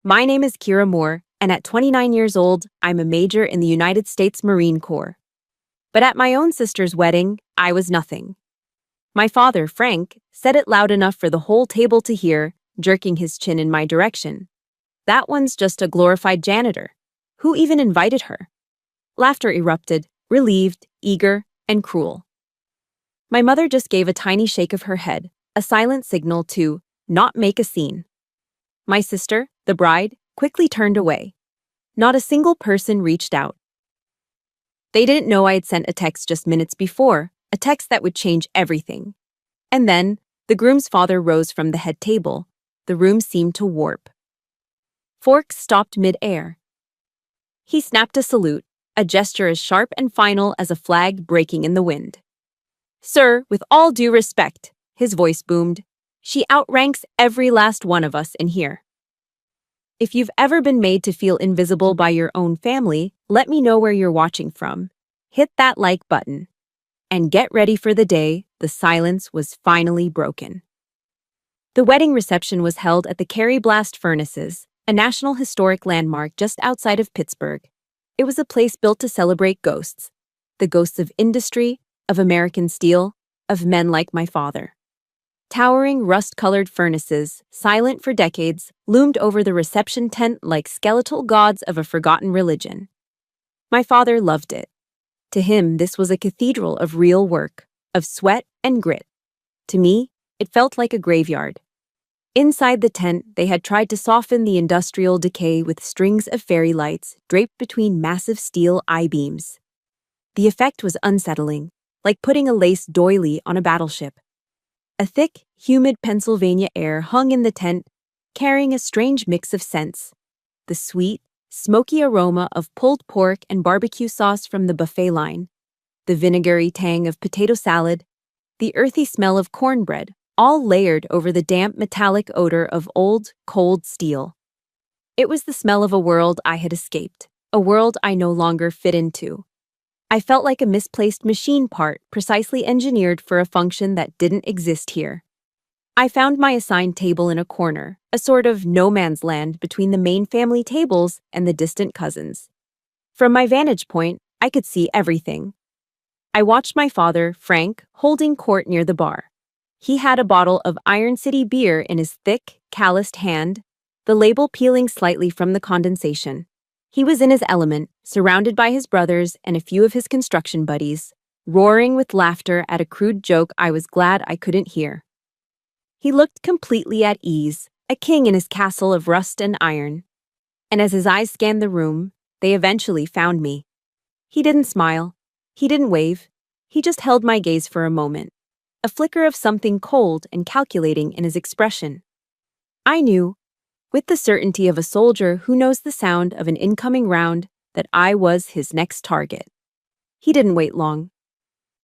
My name is Kira Moore, and at 29 years old, I'm a major in the United States Marine Corps. But at my own sister's wedding, I was nothing. My father, Frank, said it loud enough for the whole table to hear, jerking his chin in my direction. That one's just a glorified janitor. Who even invited her? Laughter erupted, relieved, eager, and cruel. My mother just gave a tiny shake of her head, a silent signal to not make a scene. My sister, the bride, quickly turned away. Not a single person reached out. They didn't know I had sent a text just minutes before, a text that would change everything. And then, the groom's father rose from the head table. The room seemed to warp. Forks stopped mid-air. He snapped a salute, a gesture as sharp and final as a flag breaking in the wind. "Sir, with all due respect," his voice boomed, "she outranks every last one of us in here. If you've ever been made to feel invisible by your own family, let me know where you're watching from. Hit that like button. And get ready for the day the silence was finally broken." The wedding reception was held at the Carrie Blast Furnaces, a National Historic Landmark just outside of Pittsburgh. It was a place built to celebrate ghosts. The ghosts of industry, of American steel, of men like my father. Towering rust-colored furnaces, silent for decades, loomed over the reception tent like skeletal gods of a forgotten religion. My father loved it. To him, this was a cathedral of real work, of sweat and grit. To me, it felt like a graveyard. Inside the tent, they had tried to soften the industrial decay with strings of fairy lights draped between massive steel I-beams. The effect was unsettling, like putting a lace doily on a battleship. A thick, humid Pennsylvania air hung in the tent, carrying a strange mix of scents. The sweet, smoky aroma of pulled pork and barbecue sauce from the buffet line, the vinegary tang of potato salad, the earthy smell of cornbread, all layered over the damp metallic odor of old, cold steel. It was the smell of a world I had escaped, a world I no longer fit into. I felt like a misplaced machine part precisely engineered for a function that didn't exist here. I found my assigned table in a corner, a sort of no man's land between the main family tables and the distant cousins. From my vantage point, I could see everything. I watched my father, Frank, holding court near the bar. He had a bottle of Iron City beer in his thick, calloused hand, the label peeling slightly from the condensation. He was in his element, surrounded by his brothers and a few of his construction buddies, roaring with laughter at a crude joke I was glad I couldn't hear. He looked completely at ease, a king in his castle of rust and iron. And as his eyes scanned the room, they eventually found me. He didn't smile. He didn't wave. He just held my gaze for a moment, a flicker of something cold and calculating in his expression. I knew, with the certainty of a soldier who knows the sound of an incoming round, that I was his next target. He didn't wait long.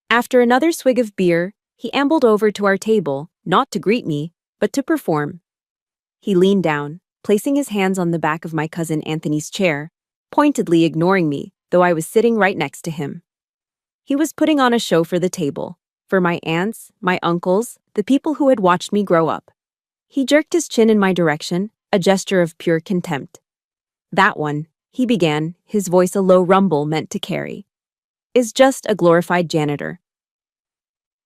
After another swig of beer, he ambled over to our table, not to greet me, but to perform. He leaned down, placing his hands on the back of my cousin Anthony's chair, pointedly ignoring me, though I was sitting right next to him. He was putting on a show for the table, for my aunts, my uncles, the people who had watched me grow up. He jerked his chin in my direction, a gesture of pure contempt. "That one," he began, his voice a low rumble meant to carry, "is just a glorified janitor."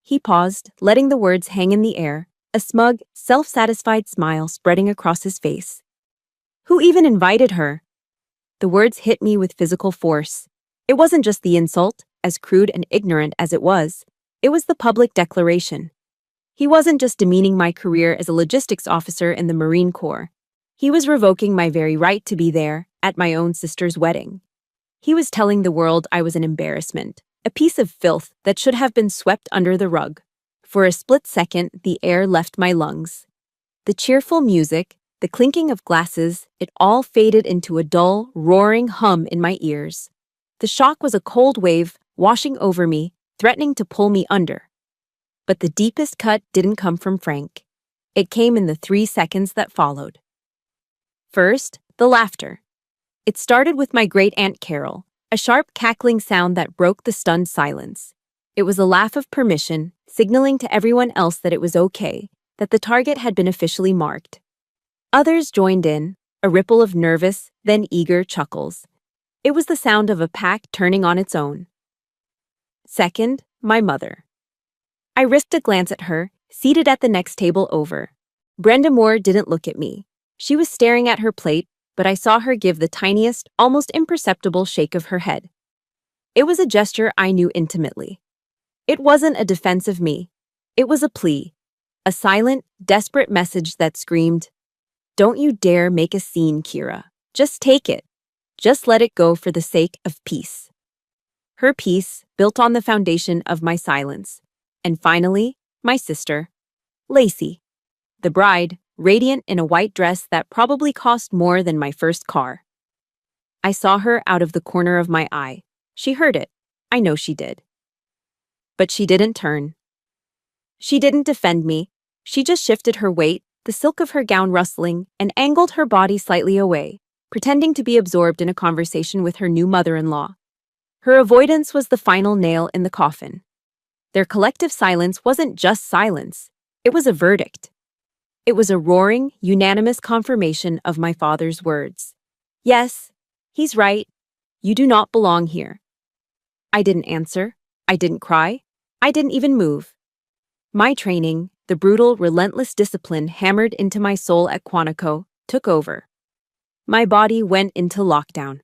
He paused, letting the words hang in the air, a smug, self-satisfied smile spreading across his face. "Who even invited her?" The words hit me with physical force. It wasn't just the insult, as crude and ignorant as it was the public declaration. He wasn't just demeaning my career as a logistics officer in the Marine Corps. He was revoking my very right to be there, at my own sister's wedding. He was telling the world I was an embarrassment, a piece of filth that should have been swept under the rug. For a split second, the air left my lungs. The cheerful music, the clinking of glasses, it all faded into a dull, roaring hum in my ears. The shock was a cold wave, washing over me, threatening to pull me under. But the deepest cut didn't come from Frank. It came in the 3 seconds that followed. First, the laughter. It started with my great-aunt Carol, a sharp cackling sound that broke the stunned silence. It was a laugh of permission, signaling to everyone else that it was okay, that the target had been officially marked. Others joined in, a ripple of nervous, then eager chuckles. It was the sound of a pack turning on its own. Second, my mother. I risked a glance at her, seated at the next table over. Brenda Moore didn't look at me. She was staring at her plate, but I saw her give the tiniest, almost imperceptible shake of her head. It was a gesture I knew intimately. It wasn't a defense of me. It was a plea. A silent, desperate message that screamed, "Don't you dare make a scene, Kira. Just take it. Just let it go for the sake of peace." Her peace built on the foundation of my silence. And finally, my sister, Lacey. The bride, radiant in a white dress that probably cost more than my first car. I saw her out of the corner of my eye. She heard it. I know she did. But she didn't turn. She didn't defend me. She just shifted her weight, the silk of her gown rustling, and angled her body slightly away, pretending to be absorbed in a conversation with her new mother-in-law. Her avoidance was the final nail in the coffin. Their collective silence wasn't just silence. It was a verdict. It was a roaring, unanimous confirmation of my father's words. Yes, he's right. You do not belong here. I didn't answer. I didn't cry. I didn't even move. My training, the brutal, relentless discipline hammered into my soul at Quantico, took over. My body went into lockdown.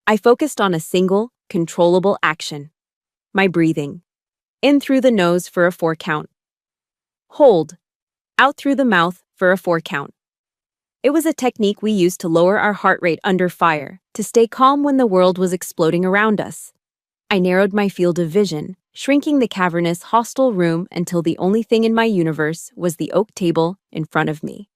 I focused on a single, controllable action. My breathing. In through the nose for a 4 count. Hold. Out through the mouth for a 4 count. It was a technique we used to lower our heart rate under fire, to stay calm when the world was exploding around us. I narrowed my field of vision, shrinking the cavernous, hostile room until the only thing in my universe was the oak table in front of me.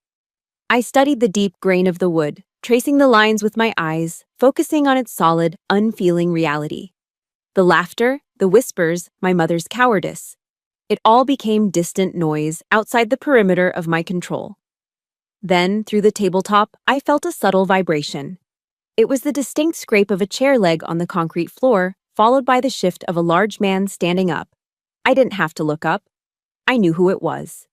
I studied the deep grain of the wood, tracing the lines with my eyes, focusing on its solid, unfeeling reality. The laughter, the whispers, my mother's cowardice. It all became distant noise outside the perimeter of my control. Then, through the tabletop, I felt a subtle vibration. It was the distinct scrape of a chair leg on the concrete floor, followed by the shift of a large man standing up. I didn't have to look up. I knew who it was.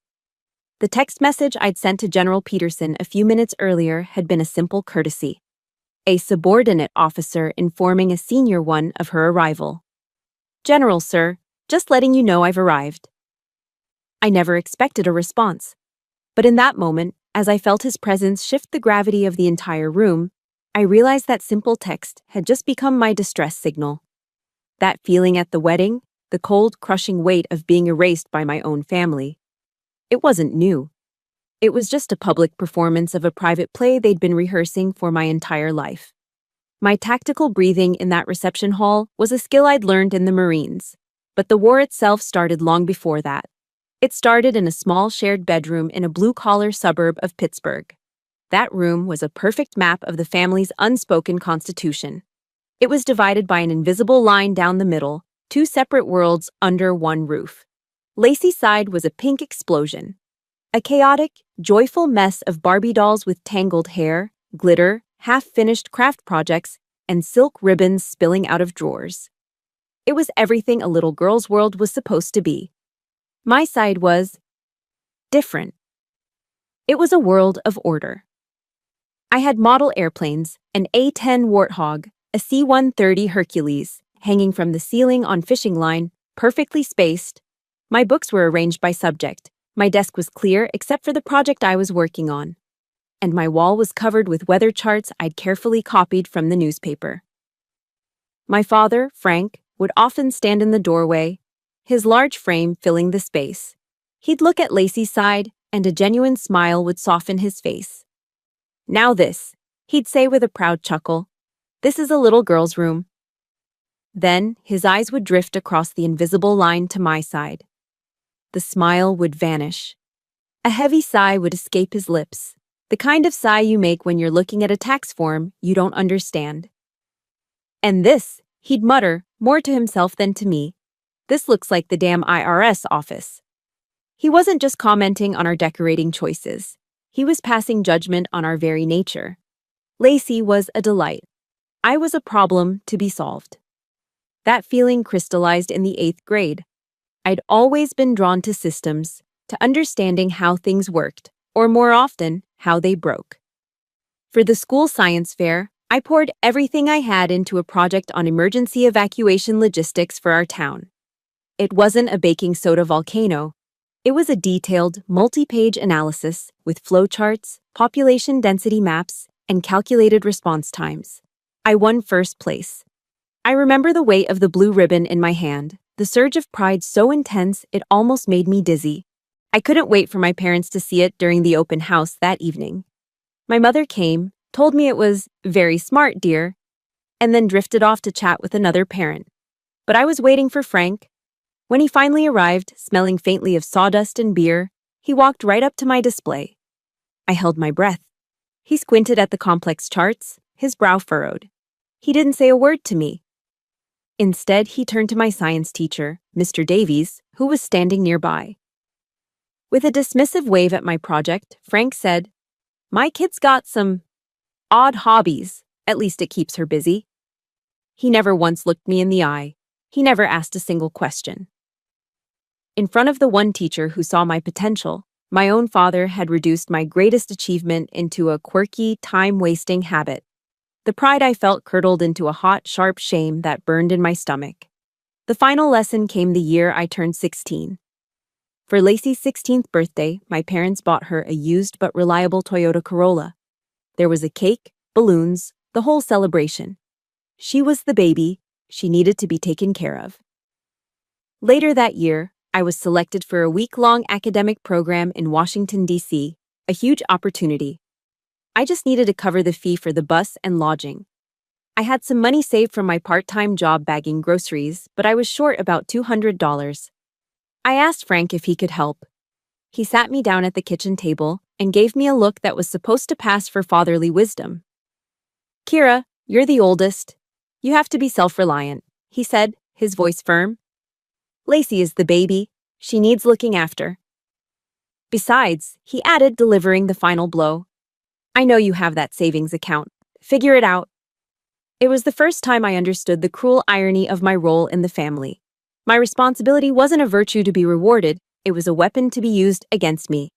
The text message I'd sent to General Peterson a few minutes earlier had been a simple courtesy. A subordinate officer informing a senior one of her arrival. "General, sir, just letting you know I've arrived." I never expected a response. But in that moment, as I felt his presence shift the gravity of the entire room, I realized that simple text had just become my distress signal. That feeling at the wedding, the cold, crushing weight of being erased by my own family. It wasn't new. It was just a public performance of a private play they'd been rehearsing for my entire life. My tactical breathing in that reception hall was a skill I'd learned in the Marines, but the war itself started long before that. It started in a small shared bedroom in a blue-collar suburb of Pittsburgh. That room was a perfect map of the family's unspoken constitution. It was divided by an invisible line down the middle, 2 separate worlds under one roof. Lacey's side was a pink explosion. A chaotic, joyful mess of Barbie dolls with tangled hair, glitter, half-finished craft projects, and silk ribbons spilling out of drawers. It was everything a little girl's world was supposed to be. My side was different. It was a world of order. I had model airplanes, an A-10 Warthog, a C-130 Hercules, hanging from the ceiling on fishing line, perfectly spaced. My books were arranged by subject. My desk was clear except for the project I was working on. And my wall was covered with weather charts I'd carefully copied from the newspaper. My father, Frank, would often stand in the doorway, his large frame filling the space. He'd look at Lacey's side, and a genuine smile would soften his face. "Now this," he'd say with a proud chuckle. "This is a little girl's room." Then his eyes would drift across the invisible line to my side. The smile would vanish. A heavy sigh would escape his lips, the kind of sigh you make when you're looking at a tax form you don't understand. "And this," he'd mutter, more to himself than to me. "This looks like the damn IRS office." He wasn't just commenting on our decorating choices. He was passing judgment on our very nature. Lacey was a delight. I was a problem to be solved. That feeling crystallized in the 8th grade. I'd always been drawn to systems, to understanding how things worked, or more often, how they broke. For the school science fair, I poured everything I had into a project on emergency evacuation logistics for our town. It wasn't a baking soda volcano. It was a detailed, multi-page analysis with flowcharts, population density maps, and calculated response times. I won first place. I remember the weight of the blue ribbon in my hand, the surge of pride so intense it almost made me dizzy. I couldn't wait for my parents to see it during the open house that evening. My mother came, told me it was very smart, dear, and then drifted off to chat with another parent. But I was waiting for Frank. When he finally arrived, smelling faintly of sawdust and beer, he walked right up to my display. I held my breath. He squinted at the complex charts, his brow furrowed. He didn't say a word to me. Instead, he turned to my science teacher, Mr. Davies, who was standing nearby. With a dismissive wave at my project, Frank said, "My kid's got some odd hobbies. At least it keeps her busy." He never once looked me in the eye. He never asked a single question. In front of the one teacher who saw my potential, my own father had reduced my greatest achievement into a quirky, time-wasting habit. The pride I felt curdled into a hot, sharp shame that burned in my stomach. The final lesson came the year I turned 16. For Lacey's 16th birthday, my parents bought her a used but reliable Toyota Corolla. There was a cake, balloons, the whole celebration. She was the baby. She needed to be taken care of. Later that year, I was selected for a week-long academic program in Washington, D.C., a huge opportunity. I just needed to cover the fee for the bus and lodging. I had some money saved from my part-time job bagging groceries, but I was short about $200. I asked Frank if he could help. He sat me down at the kitchen table and gave me a look that was supposed to pass for fatherly wisdom. "Kira, you're the oldest. You have to be self-reliant," he said, his voice firm. "Lacey is the baby. She needs looking after. Besides," he added, delivering the final blow, "I know you have that savings account. Figure it out." It was the first time I understood the cruel irony of my role in the family. My responsibility wasn't a virtue to be rewarded, it was a weapon to be used against me.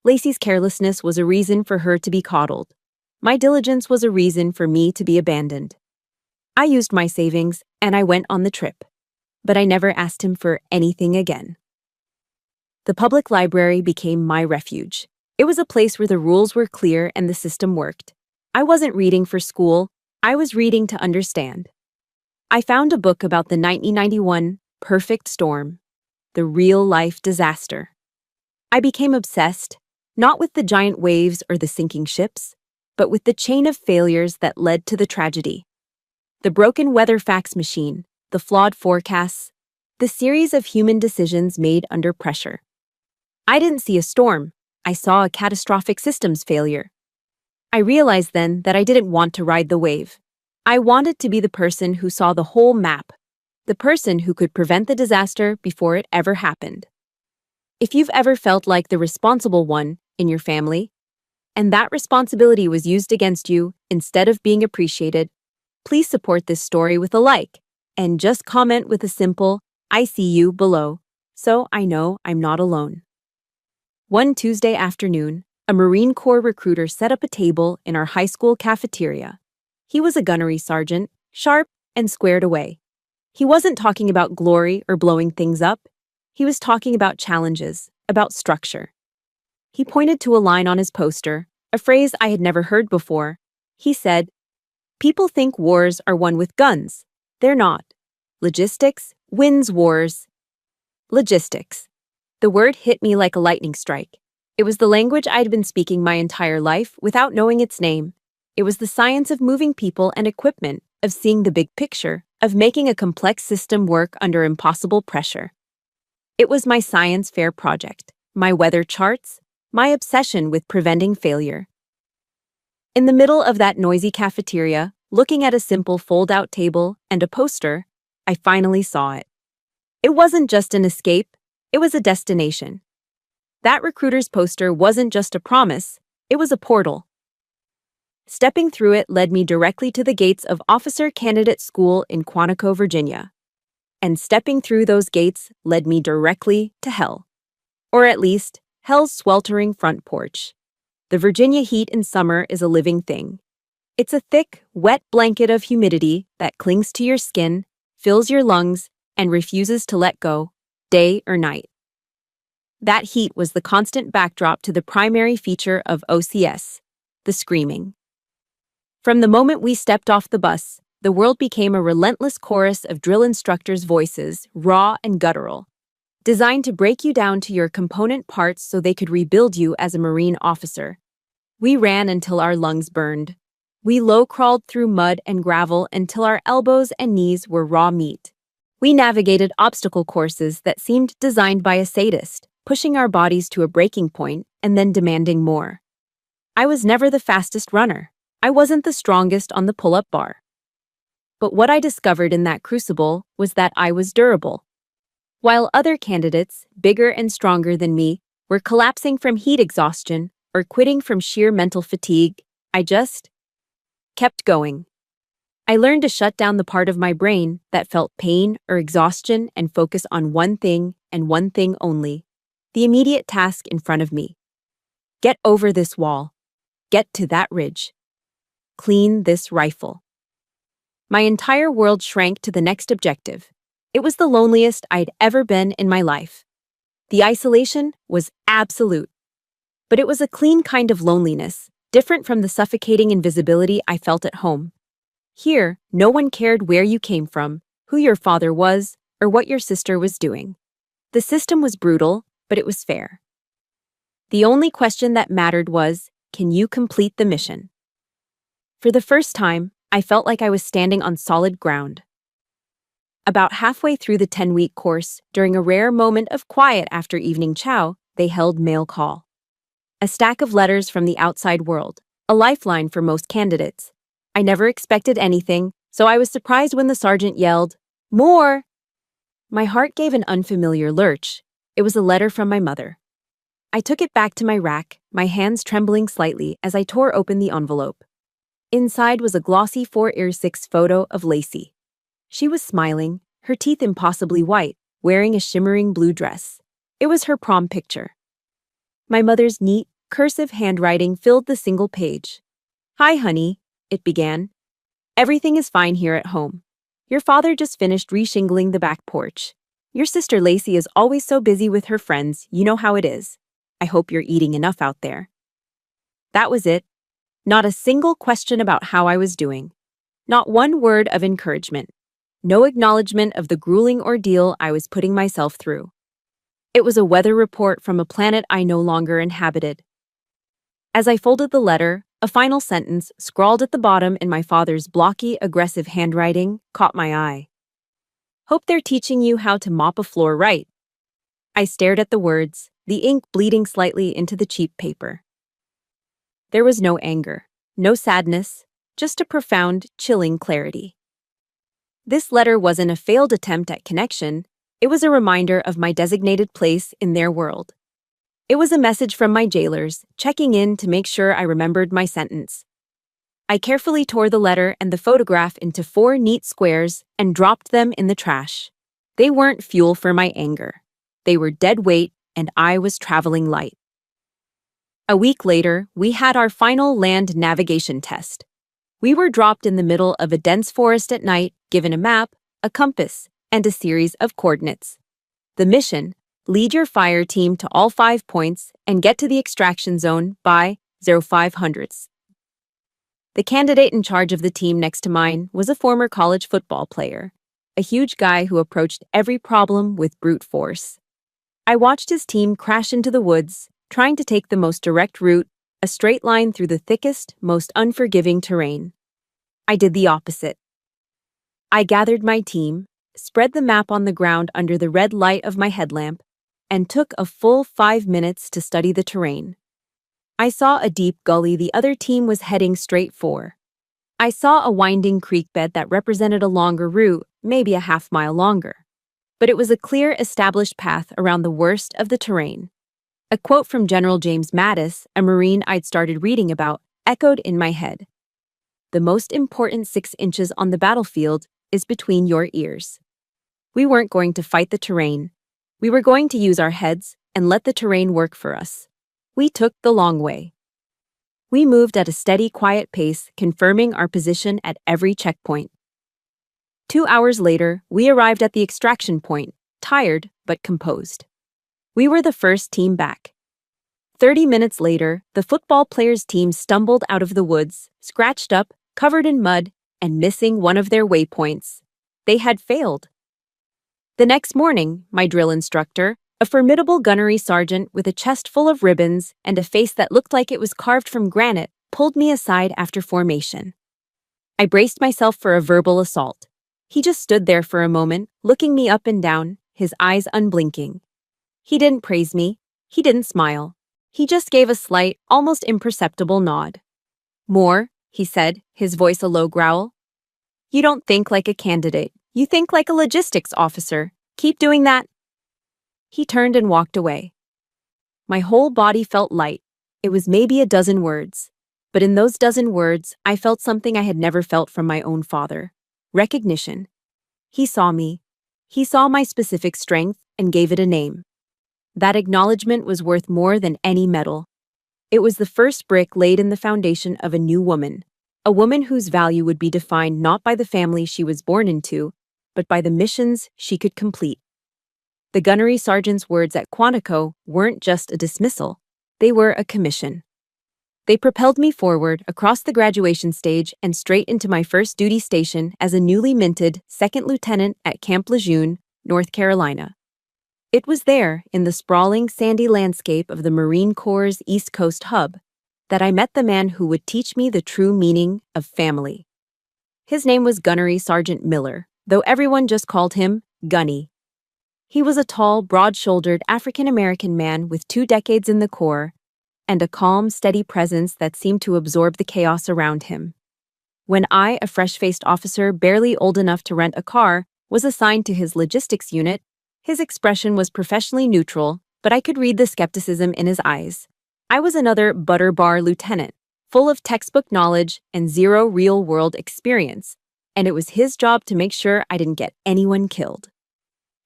Lacey's carelessness was a reason for her to be coddled. My diligence was a reason for me to be abandoned. I used my savings, and I went on the trip. But I never asked him for anything again. The public library became my refuge. It was a place where the rules were clear and the system worked. I wasn't reading for school, I was reading to understand. I found a book about the 1991 perfect storm, the real-life disaster. I became obsessed, not with the giant waves or the sinking ships, but with the chain of failures that led to the tragedy. The broken weather fax machine, the flawed forecasts, the series of human decisions made under pressure. I didn't see a storm, I saw a catastrophic systems failure. I realized then that I didn't want to ride the wave. I wanted to be the person who saw the whole map, the person who could prevent the disaster before it ever happened. If you've ever felt like the responsible one in your family, and that responsibility was used against you instead of being appreciated, please support this story with a like, and just comment with a simple, "I see you" below, so I know I'm not alone. One Tuesday afternoon, a Marine Corps recruiter set up a table in our high school cafeteria. He was a gunnery sergeant, sharp and squared away. He wasn't talking about glory or blowing things up. He was talking about challenges, about structure. He pointed to a line on his poster, a phrase I had never heard before. He said, "People think wars are won with guns. They're not. Logistics wins wars." Logistics. The word hit me like a lightning strike. It was the language I'd been speaking my entire life without knowing its name. It was the science of moving people and equipment, of seeing the big picture, of making a complex system work under impossible pressure. It was my science fair project, my weather charts, my obsession with preventing failure. In the middle of that noisy cafeteria, looking at a simple fold-out table and a poster, I finally saw it. It wasn't just an escape, it was a destination. That recruiter's poster wasn't just a promise, it was a portal. Stepping through it led me directly to the gates of Officer Candidate School in Quantico, Virginia. And stepping through those gates led me directly to hell. Or at least, hell's sweltering front porch. The Virginia heat in summer is a living thing. It's a thick, wet blanket of humidity that clings to your skin, fills your lungs, and refuses to let go, day or night. That heat was the constant backdrop to the primary feature of OCS, the screaming. From the moment we stepped off the bus, the world became a relentless chorus of drill instructors' voices, raw and guttural, designed to break you down to your component parts so they could rebuild you as a Marine officer. We ran until our lungs burned. We low-crawled through mud and gravel until our elbows and knees were raw meat. We navigated obstacle courses that seemed designed by a sadist, pushing our bodies to a breaking point and then demanding more. I was never the fastest runner. I wasn't the strongest on the pull-up bar. But what I discovered in that crucible was that I was durable. While other candidates, bigger and stronger than me, were collapsing from heat exhaustion or quitting from sheer mental fatigue, I just kept going. I learned to shut down the part of my brain that felt pain or exhaustion and focus on one thing and one thing only, the immediate task in front of me. Get over this wall. Get to that ridge. Clean this rifle. My entire world shrank to the next objective. It was the loneliest I'd ever been in my life. The isolation was absolute. But it was a clean kind of loneliness, different from the suffocating invisibility I felt at home. Here, no one cared where you came from, who your father was, or what your sister was doing. The system was brutal, but it was fair. The only question that mattered was, can you complete the mission? For the first time, I felt like I was standing on solid ground. About halfway through the 10-week course, during a rare moment of quiet after evening chow, they held mail call. A stack of letters from the outside world, a lifeline for most candidates. I never expected anything, so I was surprised when the sergeant yelled, "More!" My heart gave an unfamiliar lurch. It was a letter from my mother. I took it back to my rack, my hands trembling slightly as I tore open the envelope. Inside was a glossy 4x6 photo of Lacey. She was smiling, her teeth impossibly white, wearing a shimmering blue dress. It was her prom picture. My mother's neat, cursive handwriting filled the single page. "Hi, honey," it began. "Everything is fine here at home. Your father just finished reshingling the back porch. Your sister Lacey is always so busy with her friends, you know how it is. I hope you're eating enough out there." That was it. Not a single question about how I was doing. Not one word of encouragement. No acknowledgement of the grueling ordeal I was putting myself through. It was a weather report from a planet I no longer inhabited. As I folded the letter, a final sentence, scrawled at the bottom in my father's blocky, aggressive handwriting, caught my eye. "Hope they're teaching you how to mop a floor right." I stared at the words, the ink bleeding slightly into the cheap paper. There was no anger, no sadness, just a profound, chilling clarity. This letter wasn't a failed attempt at connection, it was a reminder of my designated place in their world. It was a message from my jailers, checking in to make sure I remembered my sentence. I carefully tore the letter and the photograph into 4 neat squares and dropped them in the trash. They weren't fuel for my anger. They were dead weight, and I was traveling light. A week later, we had our final land navigation test. We were dropped in the middle of a dense forest at night, given a map, a compass, and a series of coordinates. The mission: lead your fire team to all 5 points and get to the extraction zone by 0500. The candidate in charge of the team next to mine was a former college football player, a huge guy who approached every problem with brute force. I watched his team crash into the woods, trying to take the most direct route, a straight line through the thickest, most unforgiving terrain. I did the opposite. I gathered my team, spread the map on the ground under the red light of my headlamp, and took a full 5 minutes to study the terrain. I saw a deep gully the other team was heading straight for. I saw a winding creek bed that represented a longer route, maybe a half-mile longer. But it was a clear, established path around the worst of the terrain. A quote from General James Mattis, a Marine I'd started reading about, echoed in my head. "The most important 6 inches on the battlefield is between your ears." We weren't going to fight the terrain. We were going to use our heads and let the terrain work for us. We took the long way. We moved at a steady, quiet pace, confirming our position at every checkpoint. 2 hours later, we arrived at the extraction point, tired but composed. We were the first team back. 30 minutes later, the football players' team stumbled out of the woods, scratched up, covered in mud, and missing one of their waypoints. They had failed. The next morning, my drill instructor, a formidable gunnery sergeant with a chest full of ribbons and a face that looked like it was carved from granite, pulled me aside after formation. I braced myself for a verbal assault. He just stood there for a moment, looking me up and down, his eyes unblinking. He didn't praise me. He didn't smile. He just gave a slight, almost imperceptible nod. "More," he said, his voice a low growl. "You don't think like a candidate. You think like a logistics officer. Keep doing that." He turned and walked away. My whole body felt light. It was maybe a dozen words. But in those dozen words, I felt something I had never felt from my own father. Recognition. He saw me. He saw my specific strength and gave it a name. That acknowledgement was worth more than any medal. It was the first brick laid in the foundation of a new woman, a woman whose value would be defined not by the family she was born into, but by the missions she could complete. The gunnery sergeant's words at Quantico weren't just a dismissal, they were a commission. They propelled me forward across the graduation stage and straight into my first duty station as a newly minted second lieutenant at Camp Lejeune, North Carolina. It was there, in the sprawling, sandy landscape of the Marine Corps' East Coast hub, that I met the man who would teach me the true meaning of family. His name was Gunnery Sergeant Miller, though everyone just called him Gunny. He was a tall, broad-shouldered African-American man with 2 decades in the Corps and a calm, steady presence that seemed to absorb the chaos around him. When I, a fresh-faced officer barely old enough to rent a car, was assigned to his logistics unit, his expression was professionally neutral, but I could read the skepticism in his eyes. I was another butter bar lieutenant, full of textbook knowledge and zero real-world experience, and it was his job to make sure I didn't get anyone killed.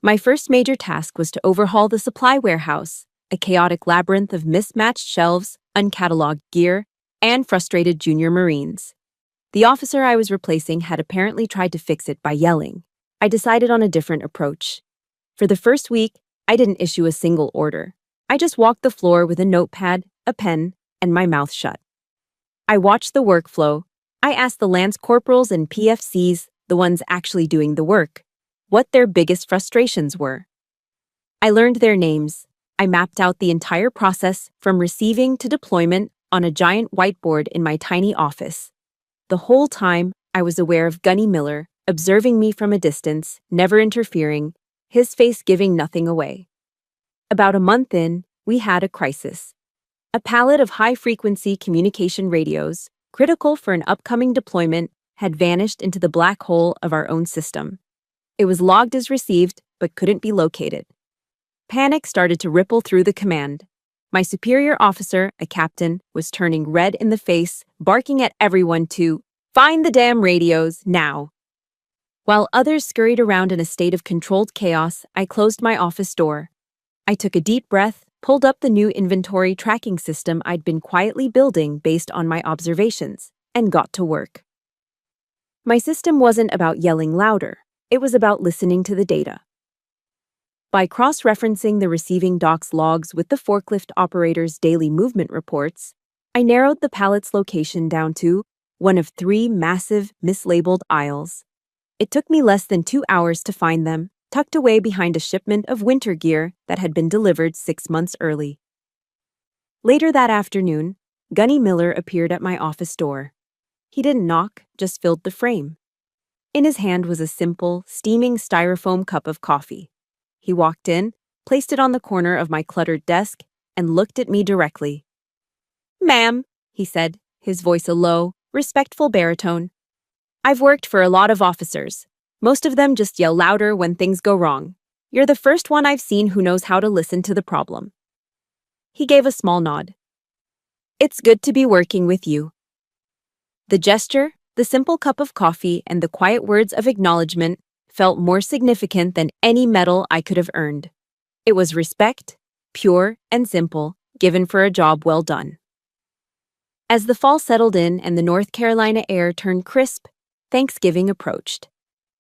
My first major task was to overhaul the supply warehouse, a chaotic labyrinth of mismatched shelves, uncatalogued gear, and frustrated junior Marines. The officer I was replacing had apparently tried to fix it by yelling. I decided on a different approach. For the first week, I didn't issue a single order. I just walked the floor with a notepad, a pen, and my mouth shut. I watched the workflow. I asked the lance corporals and PFCs, the ones actually doing the work, what their biggest frustrations were. I learned their names. I mapped out the entire process from receiving to deployment on a giant whiteboard in my tiny office. The whole time, I was aware of Gunny Miller, observing me from a distance, never interfering, his face giving nothing away. About a month in, we had a crisis. A pallet of high-frequency communication radios, critical for an upcoming deployment, had vanished into the black hole of our own system. It was logged as received, but couldn't be located. Panic started to ripple through the command. My superior officer, a captain, was turning red in the face, barking at everyone to find the damn radios now. While others scurried around in a state of controlled chaos, I closed my office door. I took a deep breath, pulled up the new inventory tracking system I'd been quietly building based on my observations, and got to work. My system wasn't about yelling louder. It was about listening to the data. By cross-referencing the receiving dock's logs with the forklift operator's daily movement reports, I narrowed the pallet's location down to one of 3 massive, mislabeled aisles. It took me less than 2 hours to find them, tucked away behind a shipment of winter gear that had been delivered 6 months early. Later that afternoon, Gunny Miller appeared at my office door. He didn't knock, just filled the frame. In his hand was a simple, steaming styrofoam cup of coffee. He walked in, placed it on the corner of my cluttered desk, and looked at me directly. "Ma'am," he said, his voice a low, respectful baritone. "I've worked for a lot of officers. Most of them just yell louder when things go wrong. You're the first one I've seen who knows how to listen to the problem." He gave a small nod. "It's good to be working with you." The gesture, the simple cup of coffee, and the quiet words of acknowledgement felt more significant than any medal I could have earned. It was respect, pure and simple, given for a job well done. As the fall settled in and the North Carolina air turned crisp, Thanksgiving approached.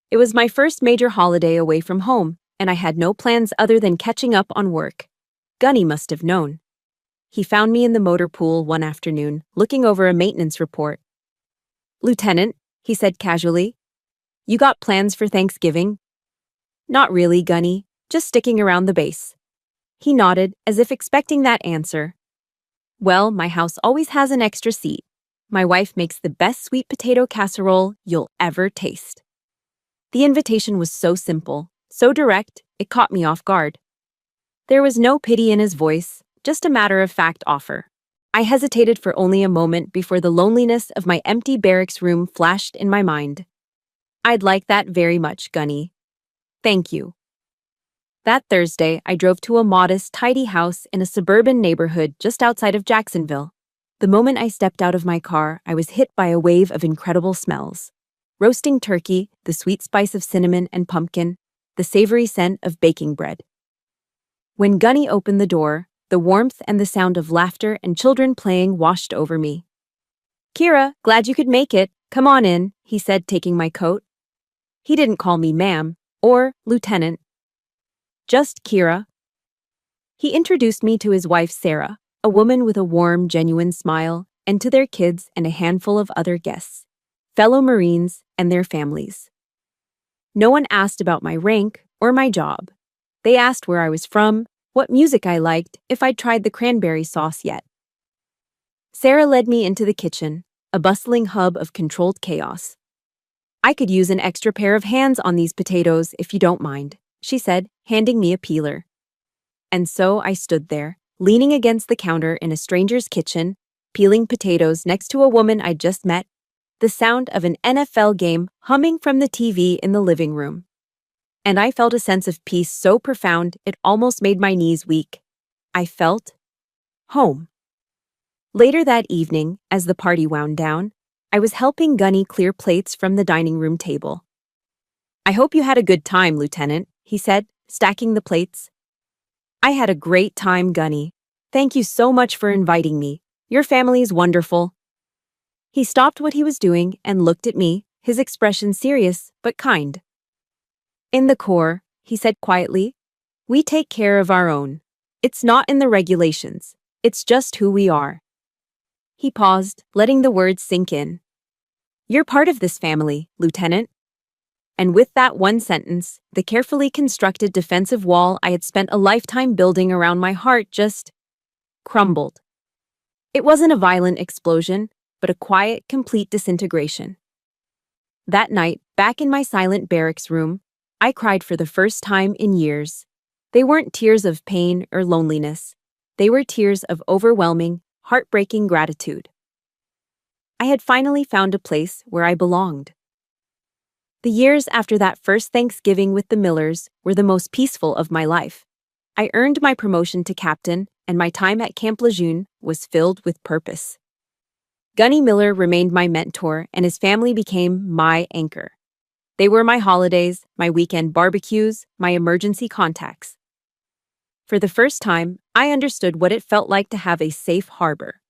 It was my first major holiday away from home, and I had no plans other than catching up on work. Gunny must have known. He found me in the motor pool one afternoon, looking over a maintenance report. "Lieutenant," he said casually, "you got plans for Thanksgiving?" "Not really, Gunny, just sticking around the base." He nodded, as if expecting that answer. "Well, my house always has an extra seat. My wife makes the best sweet potato casserole you'll ever taste." The invitation was so simple, so direct, it caught me off guard. There was no pity in his voice, just a matter-of-fact offer. I hesitated for only a moment before the loneliness of my empty barracks room flashed in my mind. "I'd like that very much, Gunny. Thank you." That Thursday, I drove to a modest, tidy house in a suburban neighborhood just outside of Jacksonville. The moment I stepped out of my car, I was hit by a wave of incredible smells. Roasting turkey, the sweet spice of cinnamon and pumpkin, the savory scent of baking bread. When Gunny opened the door, the warmth and the sound of laughter and children playing washed over me. "Kira, glad you could make it. Come on in," he said, taking my coat. He didn't call me ma'am or lieutenant. Just Kira. He introduced me to his wife Sarah, a woman with a warm, genuine smile, and to their kids and a handful of other guests, fellow Marines and their families. No one asked about my rank or my job. They asked where I was from, what music I liked, if I'd tried the cranberry sauce yet. Sarah led me into the kitchen, a bustling hub of controlled chaos. "I could use an extra pair of hands on these potatoes if you don't mind," she said, handing me a peeler. And so I stood there, leaning against the counter in a stranger's kitchen, peeling potatoes next to a woman I'd just met, the sound of an NFL game humming from the TV in the living room. And I felt a sense of peace so profound it almost made my knees weak. I felt home. Later that evening, as the party wound down, I was helping Gunny clear plates from the dining room table. "I hope you had a good time, Lieutenant," he said, stacking the plates. "I had a great time, Gunny. Thank you so much for inviting me. Your family's wonderful." He stopped what he was doing and looked at me, his expression serious but kind. "In the Corps," he said quietly, "we take care of our own. It's not in the regulations. It's just who we are." He paused, letting the words sink in. "You're part of this family, Lieutenant." And with that one sentence, the carefully constructed defensive wall I had spent a lifetime building around my heart just crumbled. It wasn't a violent explosion, but a quiet, complete disintegration. That night, back in my silent barracks room, I cried for the first time in years. They weren't tears of pain or loneliness. They were tears of overwhelming, heartbreaking gratitude. I had finally found a place where I belonged. The years after that first Thanksgiving with the Millers were the most peaceful of my life. I earned my promotion to captain, and my time at Camp Lejeune was filled with purpose. Gunny Miller remained my mentor, and his family became my anchor. They were my holidays, my weekend barbecues, my emergency contacts. For the first time, I understood what it felt like to have a safe harbor.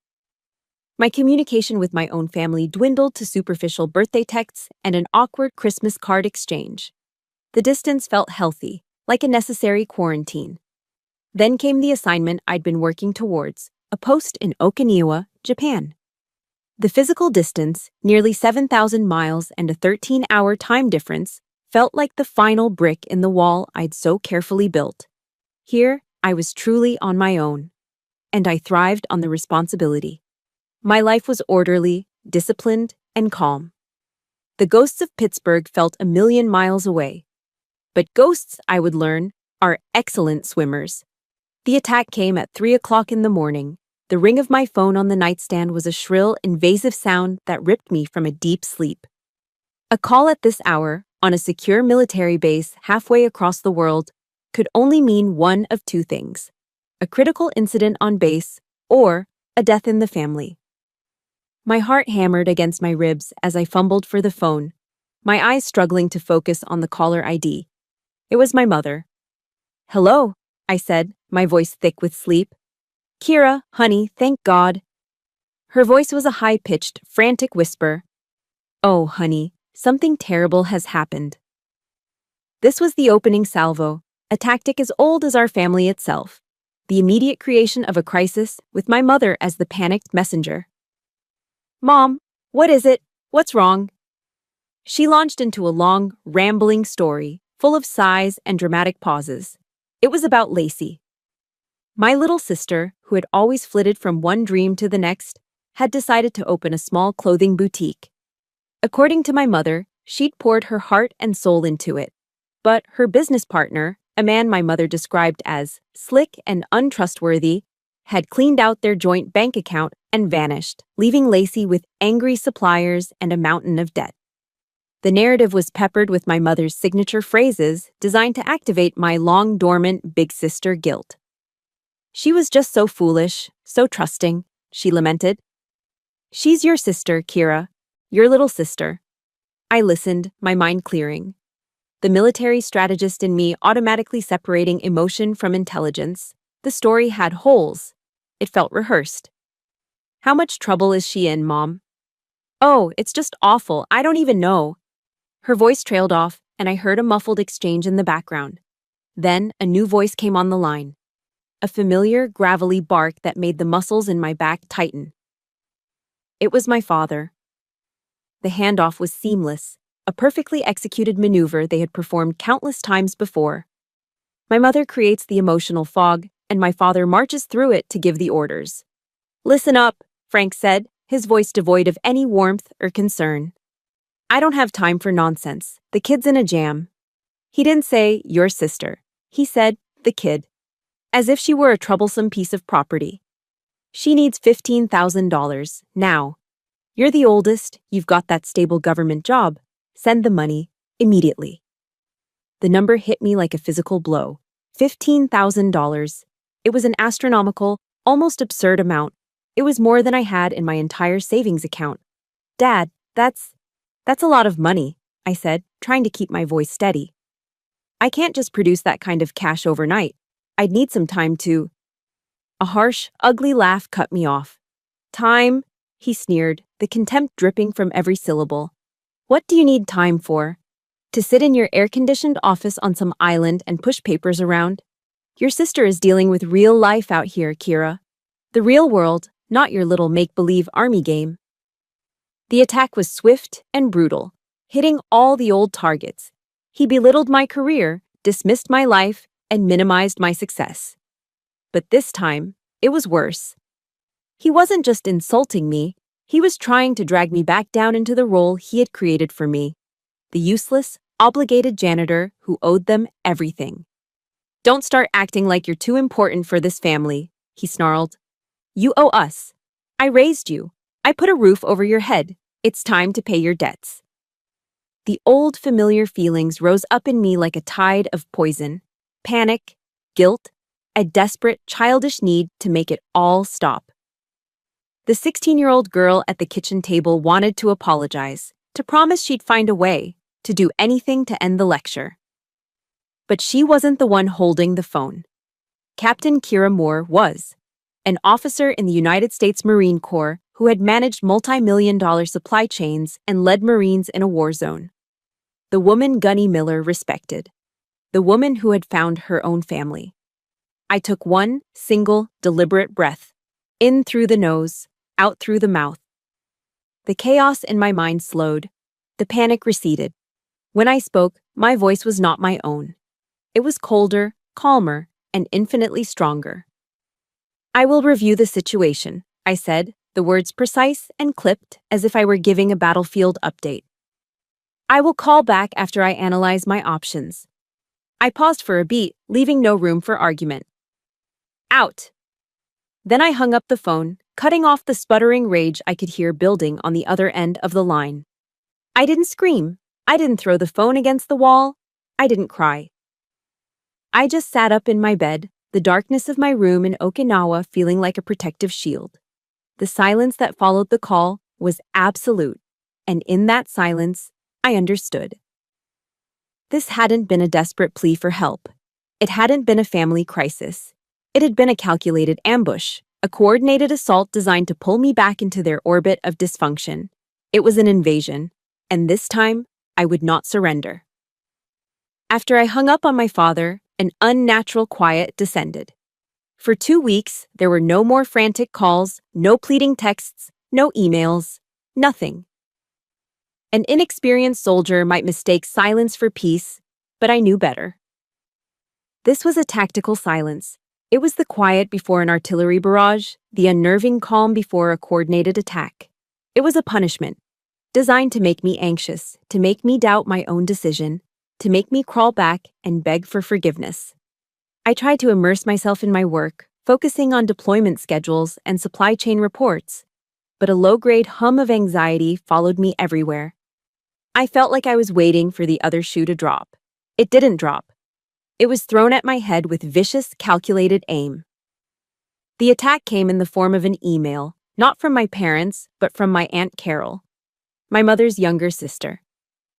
My communication with my own family dwindled to superficial birthday texts and an awkward Christmas card exchange. The distance felt healthy, like a necessary quarantine. Then came the assignment I'd been working towards, a post in Okinawa, Japan. The physical distance, nearly 7,000 miles and a 13-hour time difference, felt like the final brick in the wall I'd so carefully built. Here, I was truly on my own, and I thrived on the responsibility. My life was orderly, disciplined, and calm. The ghosts of Pittsburgh felt a million miles away. But ghosts, I would learn, are excellent swimmers. The attack came at 3 o'clock in the morning. The ring of my phone on the nightstand was a shrill, invasive sound that ripped me from a deep sleep. A call at this hour, on a secure military base halfway across the world, could only mean one of two things: a critical incident on base or a death in the family. My heart hammered against my ribs as I fumbled for the phone, my eyes struggling to focus on the caller ID. It was my mother. "Hello," I said, my voice thick with sleep. "Kira, honey, thank God." Her voice was a high-pitched, frantic whisper. "Oh, honey, something terrible has happened." This was the opening salvo, a tactic as old as our family itself, the immediate creation of a crisis with my mother as the panicked messenger. "Mom, what is it? What's wrong?" She launched into a long, rambling story, full of sighs and dramatic pauses. It was about Lacey. My little sister, who had always flitted from one dream to the next, had decided to open a small clothing boutique. According to my mother, she'd poured her heart and soul into it. But her business partner, a man my mother described as slick and untrustworthy, had cleaned out their joint bank account and vanished, leaving Lacey with angry suppliers and a mountain of debt. The narrative was peppered with my mother's signature phrases designed to activate my long-dormant big sister guilt. "She was just so foolish, so trusting," she lamented. "She's your sister, Kira. Your little sister." I listened, my mind clearing. The military strategist in me automatically separating emotion from intelligence. The story had holes. It felt rehearsed. "How much trouble is she in, Mom?" "Oh, it's just awful. I don't even know." Her voice trailed off, and I heard a muffled exchange in the background. Then a new voice came on the line. A familiar, gravelly bark that made the muscles in my back tighten. It was my father. The handoff was seamless, a perfectly executed maneuver they had performed countless times before. My mother creates the emotional fog, and my father marches through it to give the orders. "Listen up," Frank said, his voice devoid of any warmth or concern. "I don't have time for nonsense. The kid's in a jam." He didn't say, "your sister." He said, "the kid," as if she were a troublesome piece of property. "She needs $15,000, now. You're the oldest, you've got that stable government job. Send the money, immediately." The number hit me like a physical blow. $15,000. It was an astronomical, almost absurd amount. It was more than I had in my entire savings account. "Dad, that's a lot of money," I said, trying to keep my voice steady. "I can't just produce that kind of cash overnight. I'd need some time to—" A harsh, ugly laugh cut me off. "Time," he sneered, the contempt dripping from every syllable. "What do you need time for? To sit in your air-conditioned office on some island and push papers around? Your sister is dealing with real life out here, Kira. The real world, not your little make-believe army game." The attack was swift and brutal, hitting all the old targets. He belittled my career, dismissed my life, and minimized my success. But this time, it was worse. He wasn't just insulting me, he was trying to drag me back down into the role he had created for me. The useless, obligated janitor who owed them everything. "Don't start acting like you're too important for this family," he snarled. "You owe us. I raised you. I put a roof over your head. It's time to pay your debts." The old familiar feelings rose up in me like a tide of poison. Panic, guilt, a desperate, childish need to make it all stop. The 16-year-old girl at the kitchen table wanted to apologize, to promise she'd find a way, to do anything to end the lecture. But she wasn't the one holding the phone. Captain Kira Moore was, an officer in the United States Marine Corps who had managed multi-million-dollar supply chains and led Marines in a war zone. The woman Gunny Miller respected. The woman who had found her own family. I took one single, deliberate breath, in through the nose, out through the mouth. The chaos in my mind slowed. The panic receded. When I spoke, my voice was not my own. It was colder, calmer, and infinitely stronger. "I will review the situation," I said, the words precise and clipped as if I were giving a battlefield update. "I will call back after I analyze my options." I paused for a beat, leaving no room for argument. "Out." Then I hung up the phone, cutting off the sputtering rage I could hear building on the other end of the line. I didn't scream. I didn't throw the phone against the wall. I didn't cry. I just sat up in my bed, the darkness of my room in Okinawa feeling like a protective shield. The silence that followed the call was absolute, and in that silence, I understood. This hadn't been a desperate plea for help. It hadn't been a family crisis. It had been a calculated ambush, A coordinated assault designed to pull me back into their orbit of dysfunction. It was an invasion, and this time, I would not surrender. After I hung up on my father, an unnatural quiet descended. For 2 weeks, there were no more frantic calls, no pleading texts, no emails, nothing. An inexperienced soldier might mistake silence for peace, but I knew better. This was a tactical silence. It was the quiet before an artillery barrage, the unnerving calm before a coordinated attack. It was a punishment, designed to make me anxious, to make me doubt my own decision, to make me crawl back and beg for forgiveness. I tried to immerse myself in my work, focusing on deployment schedules and supply chain reports, but a low-grade hum of anxiety followed me everywhere. I felt like I was waiting for the other shoe to drop. It didn't drop. It was thrown at my head with vicious, calculated aim. The attack came in the form of an email, not from my parents, but from my Aunt Carol, my mother's younger sister.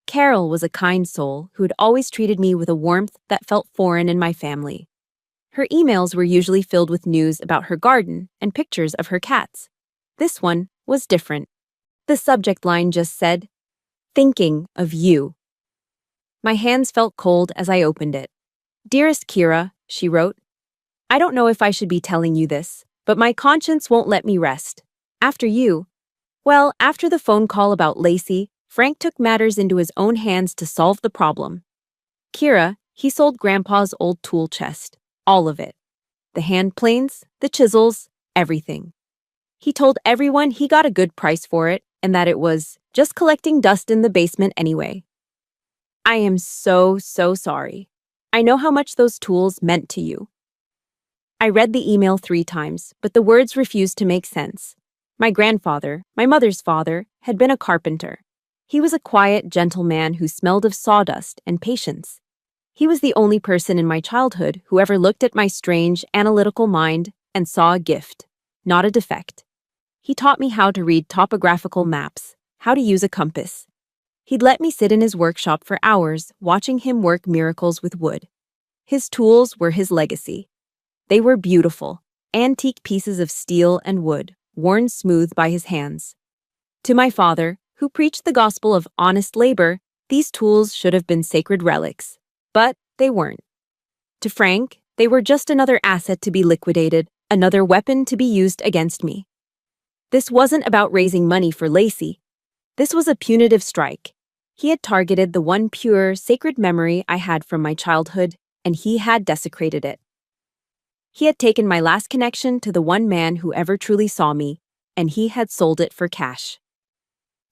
Carol was a kind soul who had always treated me with a warmth that felt foreign in my family. Her emails were usually filled with news about her garden and pictures of her cats. This one was different. The subject line just said, "Thinking of you." My hands felt cold as I opened it. "Dearest Kira," she wrote, "I don't know if I should be telling you this, but my conscience won't let me rest. After the phone call about Lacey, Frank took matters into his own hands to solve the problem. Kira, he sold Grandpa's old tool chest, all of it. The hand planes, the chisels, everything. He told everyone he got a good price for it and that it was just collecting dust in the basement anyway. I am so sorry. I know how much those tools meant to you." I read the email 3 times, but the words refused to make sense. My grandfather, my mother's father, had been a carpenter. He was a quiet, gentle man who smelled of sawdust and patience. He was the only person in my childhood who ever looked at my strange, analytical mind and saw a gift, not a defect. He taught me how to read topographical maps, how to use a compass. He'd let me sit in his workshop for hours, watching him work miracles with wood. His tools were his legacy. They were beautiful, antique pieces of steel and wood, worn smooth by his hands. To my father, who preached the gospel of honest labor, these tools should have been sacred relics. But they weren't. To Frank, they were just another asset to be liquidated, another weapon to be used against me. This wasn't about raising money for Lacey. This was a punitive strike. He had targeted the one pure, sacred memory I had from my childhood, and he had desecrated it. He had taken my last connection to the one man who ever truly saw me, and he had sold it for cash.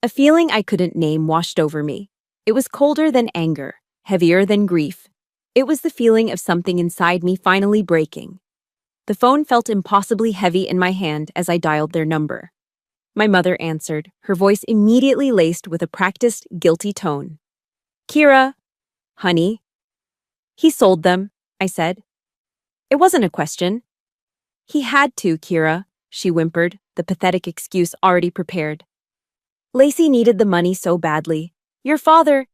A feeling I couldn't name washed over me. It was colder than anger, heavier than grief. It was the feeling of something inside me finally breaking. The phone felt impossibly heavy in my hand as I dialed their number. My mother answered, her voice immediately laced with a practiced, guilty tone. "Kira, honey." "He sold them," I said. It wasn't a question. "He had to, Kira," she whimpered, the pathetic excuse already prepared. "Lacey needed the money so badly. Your father—"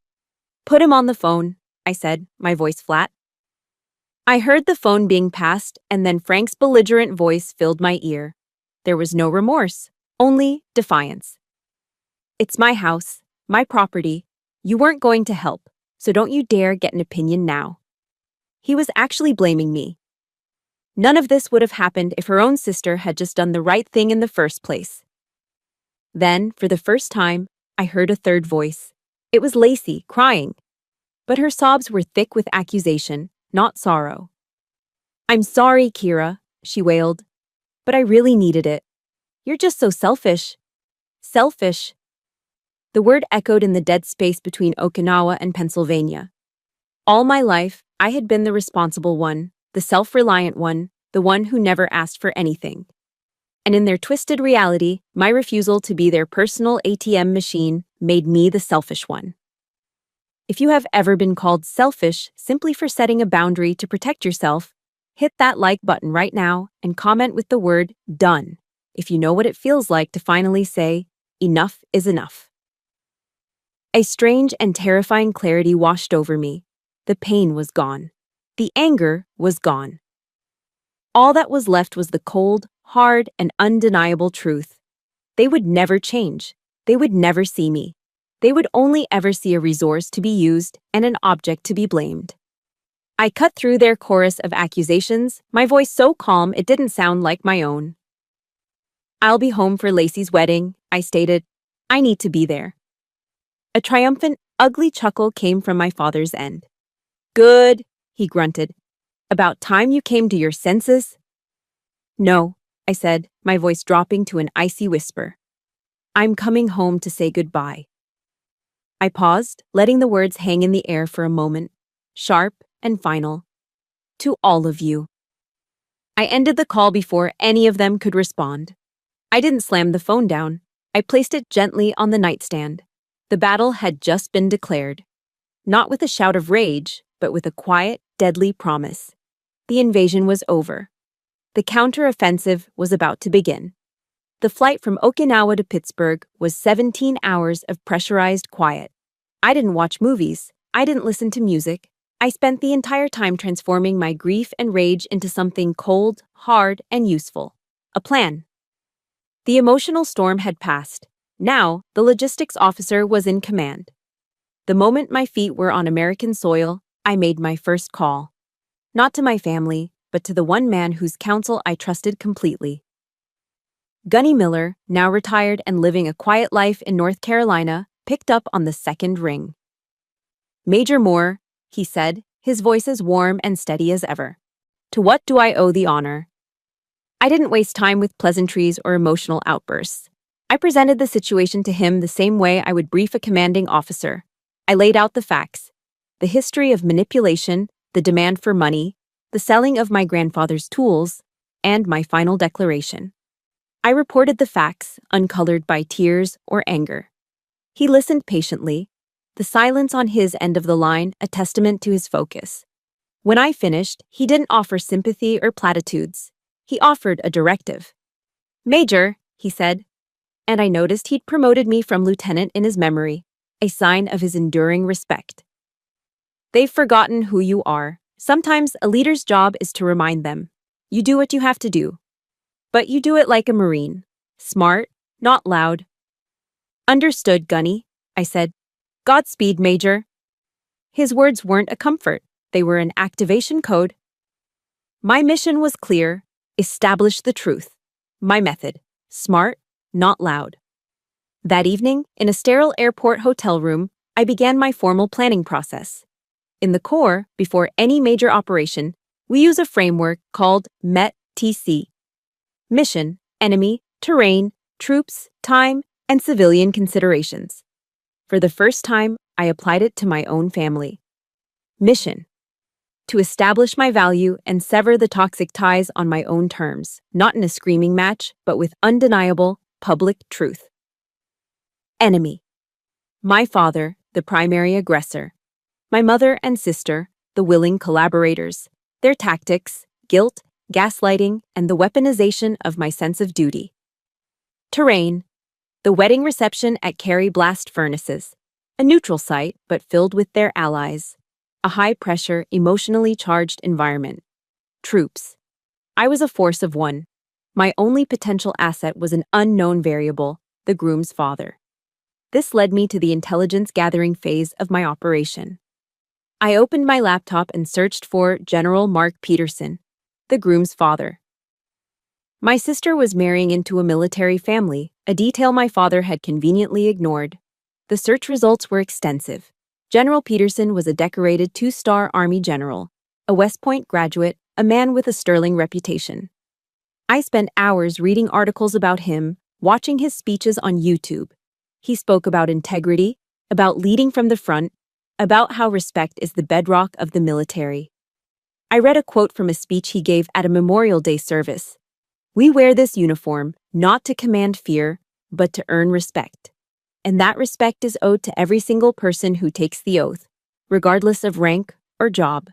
"Put him on the phone," I said, my voice flat. I heard the phone being passed, and then Frank's belligerent voice filled my ear. There was no remorse, only defiance. "It's my house, my property. You weren't going to help, so don't you dare get an opinion now." He was actually blaming me. None of this would have happened if her own sister had just done the right thing in the first place. Then, for the first time, I heard a third voice. It was Lacey, crying. But her sobs were thick with accusation, not sorrow. "I'm sorry, Kira," she wailed. "But I really needed it. You're just so selfish." Selfish. The word echoed in the dead space between Okinawa and Pennsylvania. All my life, I had been the responsible one, the self-reliant one, the one who never asked for anything. And in their twisted reality, my refusal to be their personal ATM machine made me the selfish one. If you have ever been called selfish simply for setting a boundary to protect yourself, hit that like button right now and comment with the word "done" if you know what it feels like to finally say, enough is enough. A strange and terrifying clarity washed over me. The pain was gone. The anger was gone. All that was left was the cold, hard, and undeniable truth. They would never change. They would never see me. They would only ever see a resource to be used and an object to be blamed. I cut through their chorus of accusations, my voice so calm it didn't sound like my own. "I'll be home for Lacey's wedding," I stated. "I need to be there." A triumphant, ugly chuckle came from my father's end. "Good," he grunted. "About time you came to your senses." "No," I said, my voice dropping to an icy whisper. "I'm coming home to say goodbye." I paused, letting the words hang in the air for a moment, sharp and final. "To all of you." I ended the call before any of them could respond. I didn't slam the phone down. I placed it gently on the nightstand. The battle had just been declared. Not with a shout of rage, but with a quiet, deadly promise. The invasion was over. The counter-offensive was about to begin. The flight from Okinawa to Pittsburgh was 17 hours of pressurized quiet. I didn't watch movies. I didn't listen to music. I spent the entire time transforming my grief and rage into something cold, hard, and useful. A plan. The emotional storm had passed. Now, the logistics officer was in command. The moment my feet were on American soil, I made my first call. Not to my family, but to the one man whose counsel I trusted completely. Gunny Miller, now retired and living a quiet life in North Carolina, picked up on the second ring. "Major Moore," he said, his voice as warm and steady as ever. "To what do I owe the honor?" I didn't waste time with pleasantries or emotional outbursts. I presented the situation to him the same way I would brief a commanding officer. I laid out the facts, the history of manipulation, the demand for money, the selling of my grandfather's tools, and my final declaration. I reported the facts, uncolored by tears or anger. He listened patiently, the silence on his end of the line a testament to his focus. When I finished, he didn't offer sympathy or platitudes. He offered a directive. "Major," he said, and I noticed he'd promoted me from lieutenant in his memory, a sign of his enduring respect. "They've forgotten who you are. Sometimes a leader's job is to remind them. You do what you have to do. But you do it like a Marine. Smart, not loud." "Understood, Gunny," I said. "Godspeed, Major." His words weren't a comfort. They were an activation code. My mission was clear. Establish the truth. My method. Smart, not loud. That evening, in a sterile airport hotel room, I began my formal planning process. In the Corps, before any major operation, we use a framework called MET-TC. Mission, enemy, terrain, troops, time, and civilian considerations. For the first time, I applied it to my own family. Mission: to establish my value and sever the toxic ties on my own terms, not in a screaming match, but with undeniable, public truth. Enemy: my father, the primary aggressor. My mother and sister, the willing collaborators. Their tactics, guilt, gaslighting, and the weaponization of my sense of duty. Terrain: the wedding reception at Kerry Blast Furnaces, a neutral site but filled with their allies. A high-pressure, emotionally charged environment. Troops: I was a force of one. My only potential asset was an unknown variable, the groom's father. This led me to the intelligence-gathering phase of my operation. I opened my laptop and searched for General Mark Peterson, the groom's father. My sister was marrying into a military family, a detail my father had conveniently ignored. The search results were extensive. General Peterson was a decorated 2-star Army general, a West Point graduate, a man with a sterling reputation. I spent hours reading articles about him, watching his speeches on YouTube. He spoke about integrity, about leading from the front, about how respect is the bedrock of the military. I read a quote from a speech he gave at a Memorial Day service. "We wear this uniform not to command fear, but to earn respect. And that respect is owed to every single person who takes the oath, regardless of rank or job."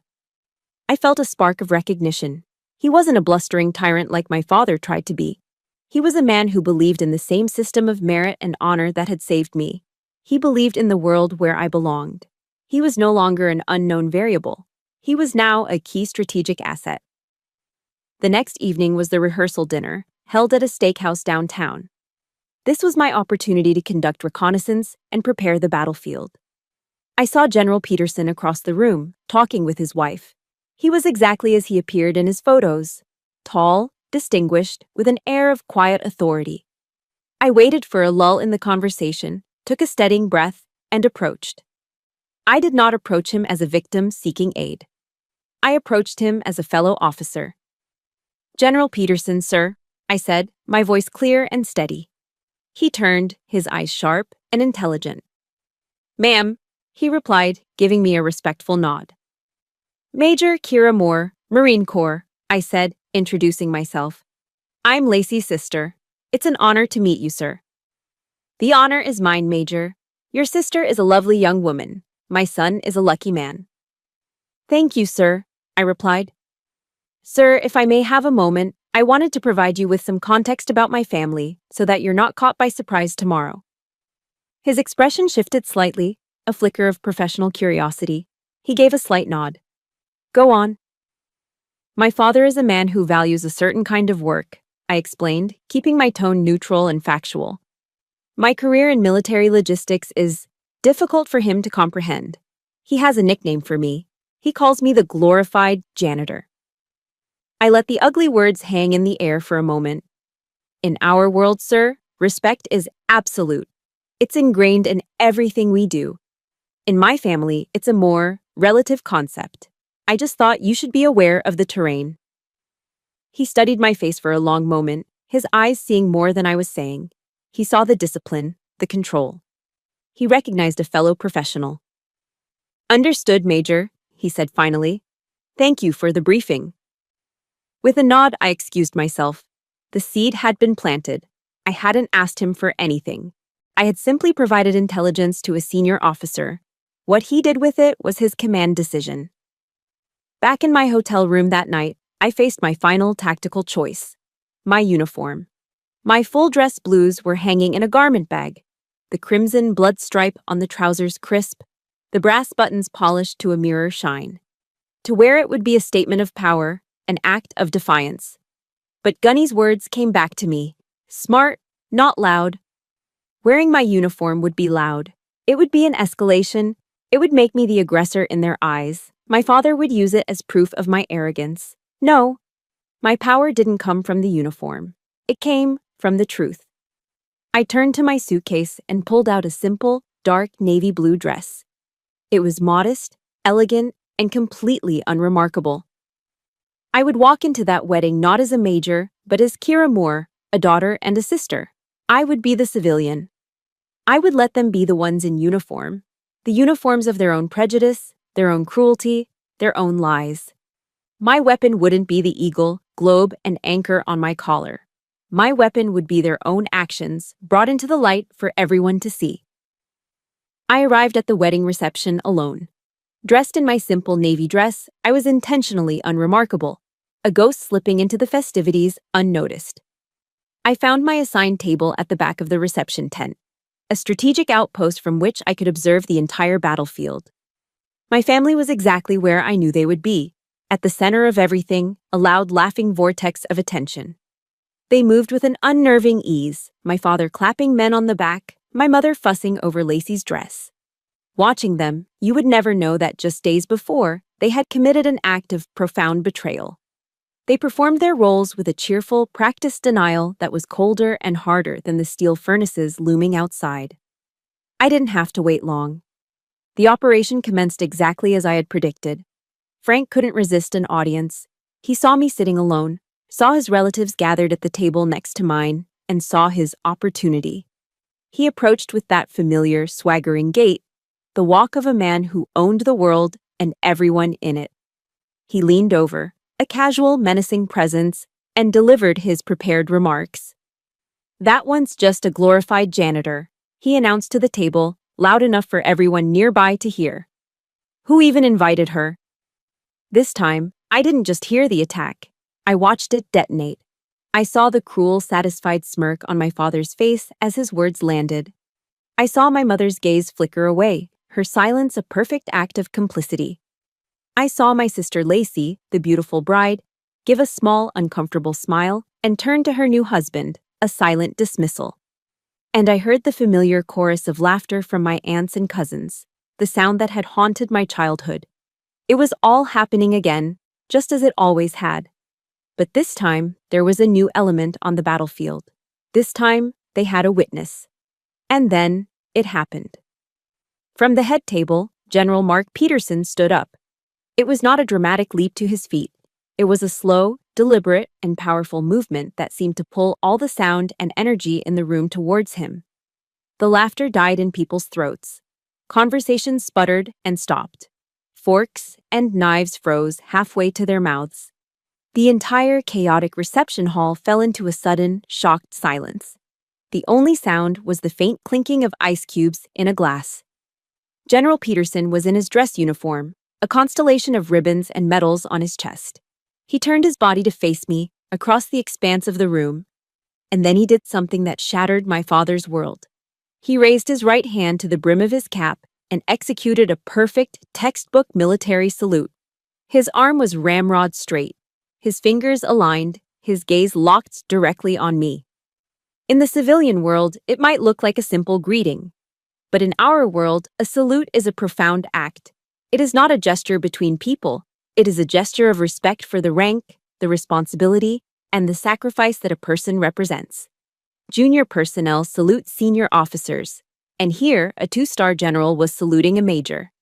I felt a spark of recognition. He wasn't a blustering tyrant like my father tried to be. He was a man who believed in the same system of merit and honor that had saved me. He believed in the world where I belonged. He was no longer an unknown variable. He was now a key strategic asset. The next evening was the rehearsal dinner, held at a steakhouse downtown. This was my opportunity to conduct reconnaissance and prepare the battlefield. I saw General Peterson across the room, talking with his wife. He was exactly as he appeared in his photos, tall, distinguished, with an air of quiet authority. I waited for a lull in the conversation, took a steadying breath, and approached. I did not approach him as a victim seeking aid. I approached him as a fellow officer. "General Peterson, sir," I said, my voice clear and steady. He turned, his eyes sharp and intelligent. "Ma'am," he replied, giving me a respectful nod. "Major Kira Moore, Marine Corps," I said, introducing myself. "I'm Lacey's sister. It's an honor to meet you, sir." "The honor is mine, Major. Your sister is a lovely young woman. My son is a lucky man." "Thank you, sir," I replied. "Sir, if I may have a moment, I wanted to provide you with some context about my family so that you're not caught by surprise tomorrow." His expression shifted slightly, a flicker of professional curiosity. He gave a slight nod. "Go on." "My father is a man who values a certain kind of work," I explained, keeping my tone neutral and factual. "My career in military logistics is difficult for him to comprehend. He has a nickname for me. He calls me the glorified janitor." I let the ugly words hang in the air for a moment. "In our world, sir, respect is absolute. It's ingrained in everything we do. In my family, it's a more relative concept. I just thought you should be aware of the terrain." He studied my face for a long moment, his eyes seeing more than I was saying. He saw the discipline, the control. He recognized a fellow professional. "Understood, Major," he said finally. "Thank you for the briefing." With a nod, I excused myself. The seed had been planted. I hadn't asked him for anything. I had simply provided intelligence to a senior officer. What he did with it was his command decision. Back in my hotel room that night, I faced my final tactical choice: my uniform. My full-dress blues were hanging in a garment bag, the crimson blood stripe on the trousers crisp, the brass buttons polished to a mirror shine. To wear it would be a statement of power, an act of defiance. But Gunny's words came back to me. Smart, not loud. Wearing my uniform would be loud. It would be an escalation. It would make me the aggressor in their eyes. My father would use it as proof of my arrogance. No, my power didn't come from the uniform. It came from the truth. I turned to my suitcase and pulled out a simple, dark navy blue dress. It was modest, elegant, and completely unremarkable. I would walk into that wedding not as a major, but as Kira Moore, a daughter and a sister. I would be the civilian. I would let them be the ones in uniform, the uniforms of their own prejudice, their own cruelty, their own lies. My weapon wouldn't be the eagle, globe, and anchor on my collar. My weapon would be their own actions, brought into the light for everyone to see. I arrived at the wedding reception alone. Dressed in my simple navy dress, I was intentionally unremarkable, a ghost slipping into the festivities unnoticed. I found my assigned table at the back of the reception tent, a strategic outpost from which I could observe the entire battlefield. My family was exactly where I knew they would be, at the center of everything, a loud laughing vortex of attention. They moved with an unnerving ease, my father clapping men on the back, my mother fussing over Lacey's dress. Watching them, you would never know that just days before, they had committed an act of profound betrayal. They performed their roles with a cheerful, practiced denial that was colder and harder than the steel furnaces looming outside. I didn't have to wait long. The operation commenced exactly as I had predicted. Frank couldn't resist an audience. He saw me sitting alone, saw his relatives gathered at the table next to mine, and saw his opportunity. He approached with that familiar, swaggering gait, the walk of a man who owned the world and everyone in it. He leaned over, a casual, menacing presence, and delivered his prepared remarks. "That one's just a glorified janitor," he announced to the table, loud enough for everyone nearby to hear. "Who even invited her?" This time, I didn't just hear the attack. I watched it detonate. I saw the cruel, satisfied smirk on my father's face as his words landed. I saw my mother's gaze flicker away, her silence a perfect act of complicity. I saw my sister Lacey, the beautiful bride, give a small, uncomfortable smile and turned to her new husband, a silent dismissal. And I heard the familiar chorus of laughter from my aunts and cousins, the sound that had haunted my childhood. It was all happening again, just as it always had. But this time, there was a new element on the battlefield. This time, they had a witness. And then, it happened. From the head table, General Mark Peterson stood up. It was not a dramatic leap to his feet. It was a slow, deliberate, and powerful movement that seemed to pull all the sound and energy in the room towards him. The laughter died in people's throats. Conversations sputtered and stopped. Forks and knives froze halfway to their mouths. The entire chaotic reception hall fell into a sudden, shocked silence. The only sound was the faint clinking of ice cubes in a glass. General Peterson was in his dress uniform, a constellation of ribbons and medals on his chest. He turned his body to face me, across the expanse of the room. And then he did something that shattered my father's world. He raised his right hand to the brim of his cap and executed a perfect, textbook military salute. His arm was ramrod straight, his fingers aligned, his gaze locked directly on me. In the civilian world, it might look like a simple greeting. But in our world, a salute is a profound act. It is not a gesture between people. It is a gesture of respect for the rank, the responsibility, and the sacrifice that a person represents. Junior personnel salute senior officers, and here a two-star general was saluting a major.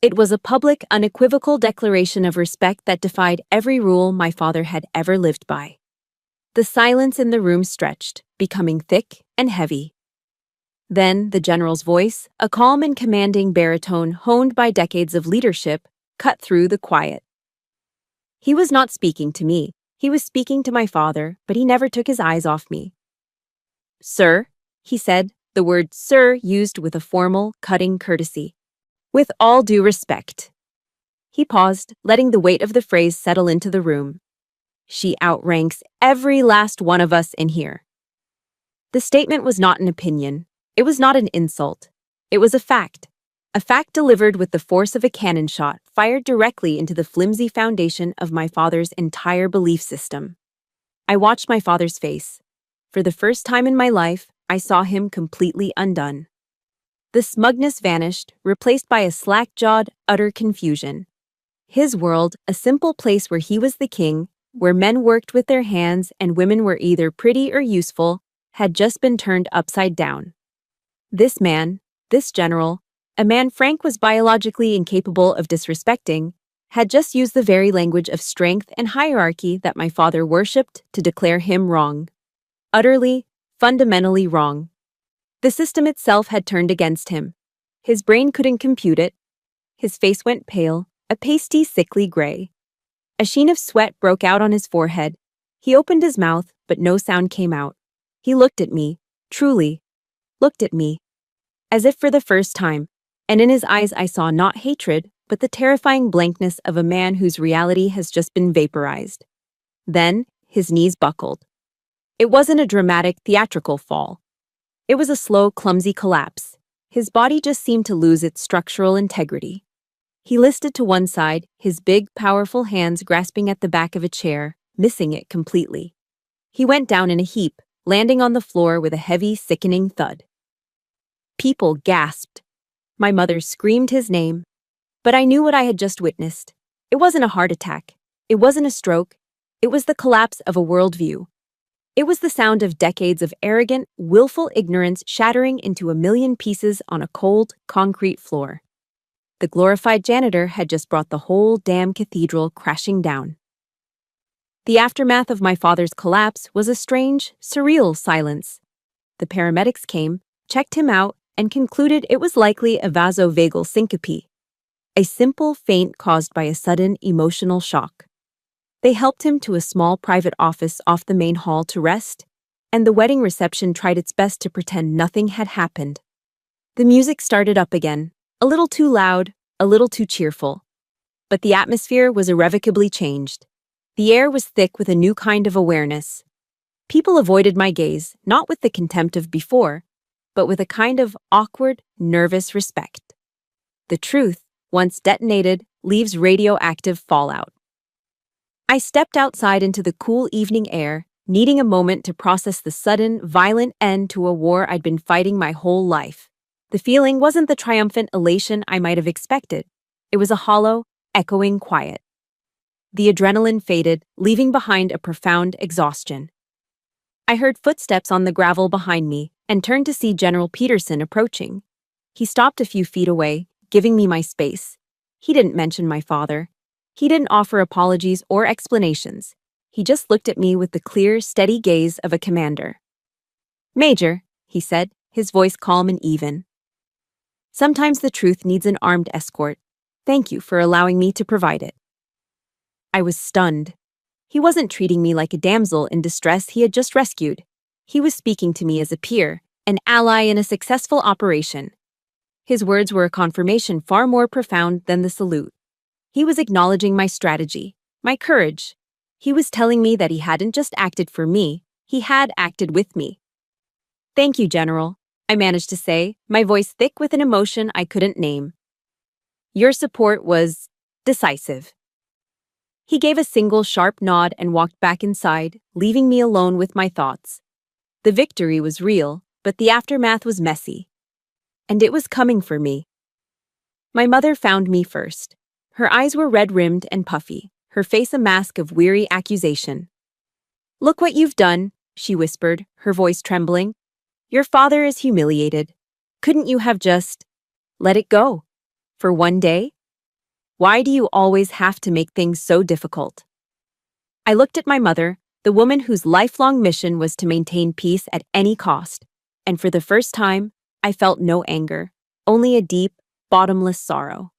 It was a public, unequivocal declaration of respect that defied every rule my father had ever lived by. The silence in the room stretched, becoming thick and heavy. Then the general's voice, a calm and commanding baritone honed by decades of leadership, cut through the quiet. He was not speaking to me. He was speaking to my father, but he never took his eyes off me. "Sir," he said, the word sir used with a formal, cutting courtesy. "With all due respect." He paused, letting the weight of the phrase settle into the room. "She outranks every last one of us in here." The statement was not an opinion. It was not an insult. It was a fact delivered with the force of a cannon shot fired directly into the flimsy foundation of my father's entire belief system. I watched my father's face. For the first time in my life, I saw him completely undone. The smugness vanished, replaced by a slack-jawed, utter confusion. His world, a simple place where he was the king, where men worked with their hands and women were either pretty or useful, had just been turned upside down. This man, this general, a man Frank was biologically incapable of disrespecting, had just used the very language of strength and hierarchy that my father worshipped to declare him wrong. Utterly, fundamentally wrong. The system itself had turned against him. His brain couldn't compute it. His face went pale, a pasty, sickly gray. A sheen of sweat broke out on his forehead. He opened his mouth, but no sound came out. He looked at me, truly, looked at me, as if for the first time, and in his eyes I saw not hatred, but the terrifying blankness of a man whose reality has just been vaporized. Then, his knees buckled. It wasn't a dramatic, theatrical fall. It was a slow, clumsy collapse. His body just seemed to lose its structural integrity. He listed to one side, his big, powerful hands grasping at the back of a chair, missing it completely. He went down in a heap, landing on the floor with a heavy, sickening thud. People gasped. My mother screamed his name. But I knew what I had just witnessed. It wasn't a heart attack. It wasn't a stroke. It was the collapse of a worldview. It was the sound of decades of arrogant, willful ignorance shattering into a million pieces on a cold, concrete floor. The glorified janitor had just brought the whole damn cathedral crashing down. The aftermath of my father's collapse was a strange, surreal silence. The paramedics came, checked him out, and concluded it was likely a vasovagal syncope, a simple faint caused by a sudden emotional shock. They helped him to a small private office off the main hall to rest, and the wedding reception tried its best to pretend nothing had happened. The music started up again, a little too loud, a little too cheerful. But the atmosphere was irrevocably changed. The air was thick with a new kind of awareness. People avoided my gaze, not with the contempt of before, but with a kind of awkward, nervous respect. The truth, once detonated, leaves radioactive fallout. I stepped outside into the cool evening air, needing a moment to process the sudden, violent end to a war I'd been fighting my whole life. The feeling wasn't the triumphant elation I might have expected. It was a hollow, echoing quiet. The adrenaline faded, leaving behind a profound exhaustion. I heard footsteps on the gravel behind me and turned to see General Peterson approaching. He stopped a few feet away, giving me my space. He didn't mention my father. He didn't offer apologies or explanations. He just looked at me with the clear, steady gaze of a commander. "Major," he said, his voice calm and even. "Sometimes the truth needs an armed escort. Thank you for allowing me to provide it." I was stunned. He wasn't treating me like a damsel in distress he had just rescued. He was speaking to me as a peer, an ally in a successful operation. His words were a confirmation far more profound than the salute. He was acknowledging my strategy, my courage. He was telling me that he hadn't just acted for me, he had acted with me. "Thank you, General," I managed to say, my voice thick with an emotion I couldn't name. "Your support was decisive." He gave a single sharp nod and walked back inside, leaving me alone with my thoughts. The victory was real, but the aftermath was messy. And it was coming for me. My mother found me first. Her eyes were red-rimmed and puffy, her face a mask of weary accusation. "Look what you've done," she whispered, her voice trembling. "Your father is humiliated. Couldn't you have just let it go? For one day? Why do you always have to make things so difficult?" I looked at my mother, the woman whose lifelong mission was to maintain peace at any cost, and for the first time, I felt no anger, only a deep, bottomless sorrow.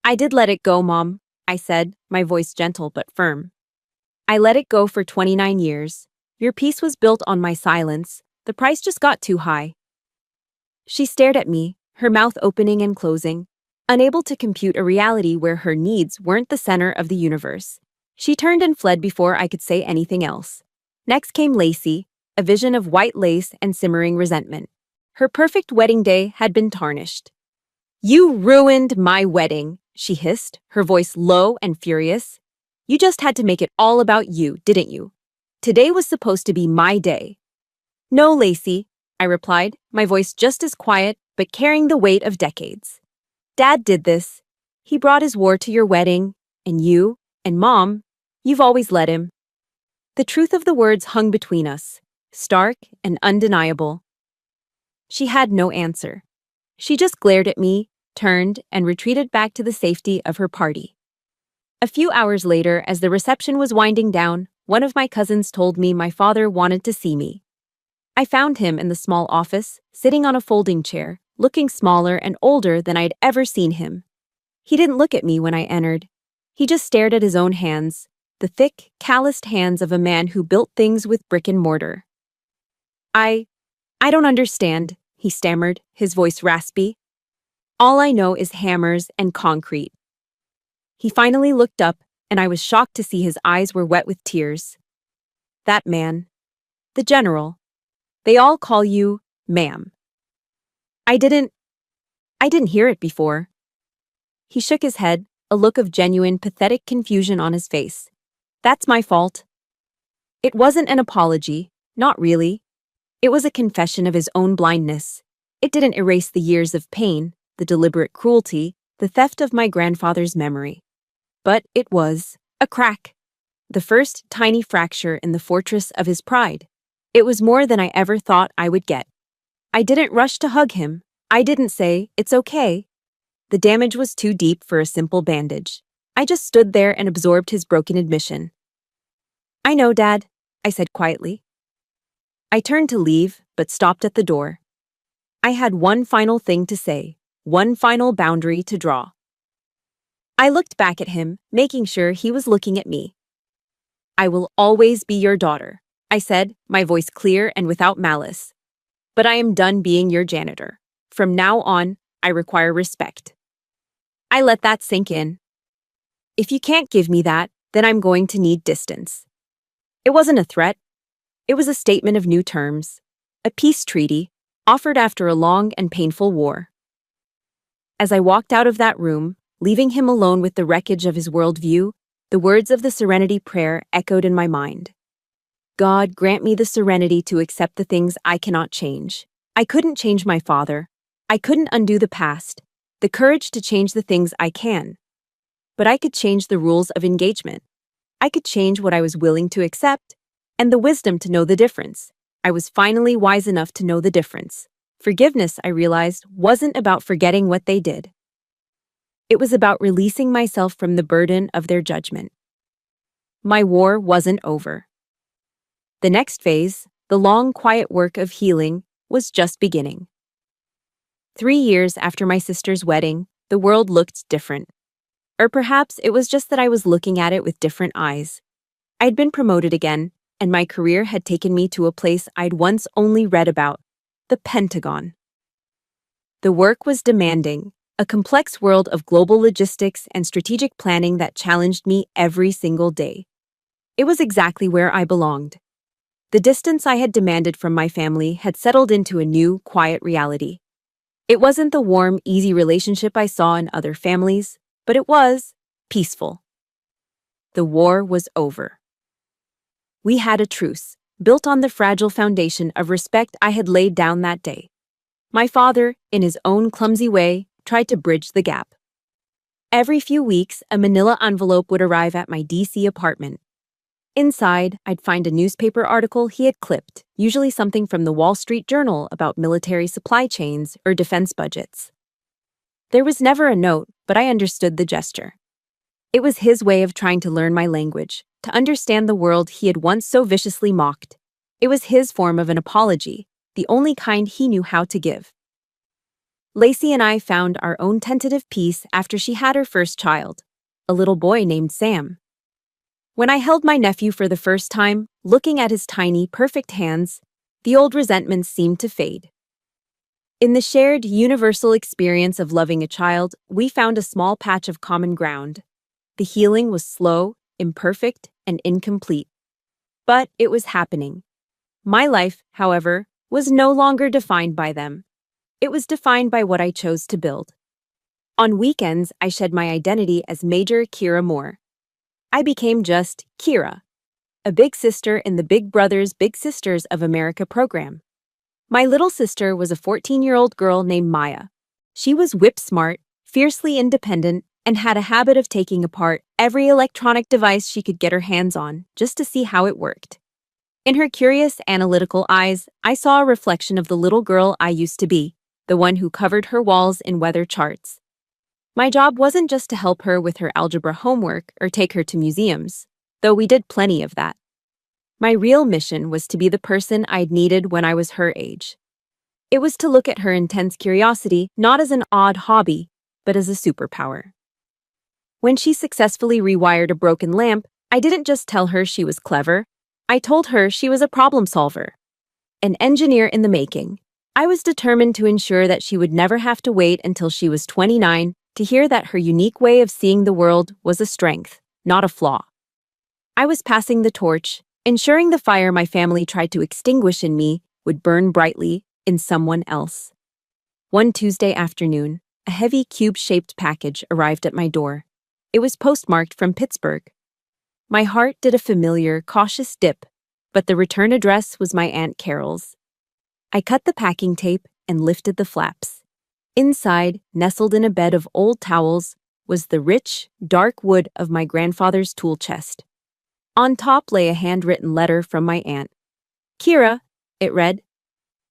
"I did let it go, Mom," I said, my voice gentle but firm. "I let it go for 29 years. Your peace was built on my silence. The price just got too high." She stared at me, her mouth opening and closing, unable to compute a reality where her needs weren't the center of the universe. She turned and fled before I could say anything else. Next came Lacey, a vision of white lace and simmering resentment. Her perfect wedding day had been tarnished. "You ruined my wedding," she hissed, her voice low and furious. "You just had to make it all about you, didn't you? Today was supposed to be my day." "No, Lacey," I replied, my voice just as quiet but carrying the weight of decades. "Dad did this. He brought his war to your wedding, and you, and Mom, you've always let him." The truth of the words hung between us, stark and undeniable. She had no answer. She just glared at me, turned, and retreated back to the safety of her party. A few hours later, as the reception was winding down, one of my cousins told me my father wanted to see me. I found him in the small office, sitting on a folding chair, looking smaller and older than I'd ever seen him. He didn't look at me when I entered. He just stared at his own hands, the thick, calloused hands of a man who built things with brick and mortar. I don't understand," he stammered, his voice raspy. "All I know is hammers and concrete." He finally looked up, and I was shocked to see his eyes were wet with tears. "That man. The general. They all call you ma'am." I didn't hear it before." He shook his head, a look of genuine, pathetic confusion on his face. "That's my fault." It wasn't an apology, not really. It was a confession of his own blindness. It didn't erase the years of pain, the deliberate cruelty, the theft of my grandfather's memory. But it was a crack. The first tiny fracture in the fortress of his pride. It was more than I ever thought I would get. I didn't rush to hug him. I didn't say, "It's okay." The damage was too deep for a simple bandage. I just stood there and absorbed his broken admission. "I know, Dad," I said quietly. I turned to leave, but stopped at the door. I had one final thing to say, one final boundary to draw. I looked back at him, making sure he was looking at me. "I will always be your daughter," I said, my voice clear and without malice. "But I am done being your janitor. From now on, I require respect." I let that sink in. If you can't give me that, then I'm going to need distance. It wasn't a threat. It was a statement of new terms, a peace treaty, offered after a long and painful war. As I walked out of that room, leaving him alone with the wreckage of his worldview, the words of the Serenity Prayer echoed in my mind. God, grant me the serenity to accept the things I cannot change. I couldn't change my father. I couldn't undo the past. The courage to change the things I can. But I could change the rules of engagement. I could change what I was willing to accept, and the wisdom to know the difference. I was finally wise enough to know the difference. Forgiveness, I realized, wasn't about forgetting what they did. It was about releasing myself from the burden of their judgment. My war wasn't over. The next phase, the long, quiet work of healing, was just beginning. 3 years after my sister's wedding, the world looked different. Or perhaps it was just that I was looking at it with different eyes. I'd been promoted again, and my career had taken me to a place I'd once only read about, the Pentagon. The work was demanding, a complex world of global logistics and strategic planning that challenged me every single day. It was exactly where I belonged. The distance I had demanded from my family had settled into a new, quiet reality. It wasn't the warm, easy relationship I saw in other families, but it was peaceful. The war was over. We had a truce, built on the fragile foundation of respect I had laid down that day. My father, in his own clumsy way, tried to bridge the gap. Every few weeks, a manila envelope would arrive at my DC apartment. Inside, I'd find a newspaper article he had clipped, usually something from the Wall Street Journal about military supply chains or defense budgets. There was never a note, but I understood the gesture. It was his way of trying to learn my language, to understand the world he had once so viciously mocked. It was his form of an apology, the only kind he knew how to give. Lacey and I found our own tentative peace after she had her first child, a little boy named Sam. When I held my nephew for the first time, looking at his tiny, perfect hands, the old resentments seemed to fade. In the shared, universal experience of loving a child, we found a small patch of common ground. The healing was slow, imperfect, and incomplete. But it was happening. My life, however, was no longer defined by them. It was defined by what I chose to build. On weekends, I shed my identity as Major Kira Moore. I became just Kira, a big sister in the Big Brothers Big Sisters of America program. My little sister was a 14-year-old girl named Maya. She was whip-smart, fiercely independent, and had a habit of taking apart every electronic device she could get her hands on just to see how it worked. In her curious, analytical eyes, I saw a reflection of the little girl I used to be, the one who covered her walls in weather charts. My job wasn't just to help her with her algebra homework or take her to museums, though we did plenty of that. My real mission was to be the person I'd needed when I was her age. It was to look at her intense curiosity not as an odd hobby, but as a superpower. When she successfully rewired a broken lamp, I didn't just tell her she was clever. I told her she was a problem solver, an engineer in the making. I was determined to ensure that she would never have to wait until she was 29 to hear that her unique way of seeing the world was a strength, not a flaw. I was passing the torch, ensuring the fire my family tried to extinguish in me would burn brightly in someone else. One Tuesday afternoon, a heavy cube-shaped package arrived at my door. It was postmarked from Pittsburgh. My heart did a familiar, cautious dip, but the return address was my Aunt Carol's. I cut the packing tape and lifted the flaps. Inside, nestled in a bed of old towels, was the rich, dark wood of my grandfather's tool chest. On top lay a handwritten letter from my aunt. "Kira," it read.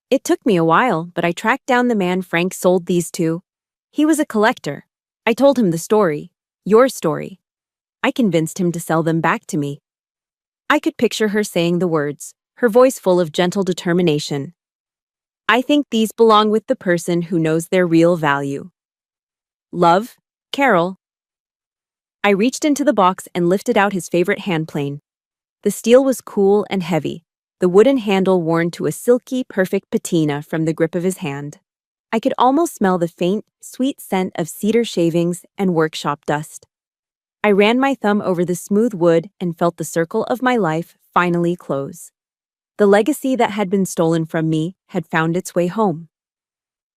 "It took me a while, but I tracked down the man Frank sold these to. He was a collector. I told him the story, your story. I convinced him to sell them back to me." I could picture her saying the words, her voice full of gentle determination. "I think these belong with the person who knows their real value. Love, Carol." I reached into the box and lifted out his favorite handplane. The steel was cool and heavy, the wooden handle worn to a silky, perfect patina from the grip of his hand. I could almost smell the faint, sweet scent of cedar shavings and workshop dust. I ran my thumb over the smooth wood and felt the circle of my life finally close. The legacy that had been stolen from me had found its way home.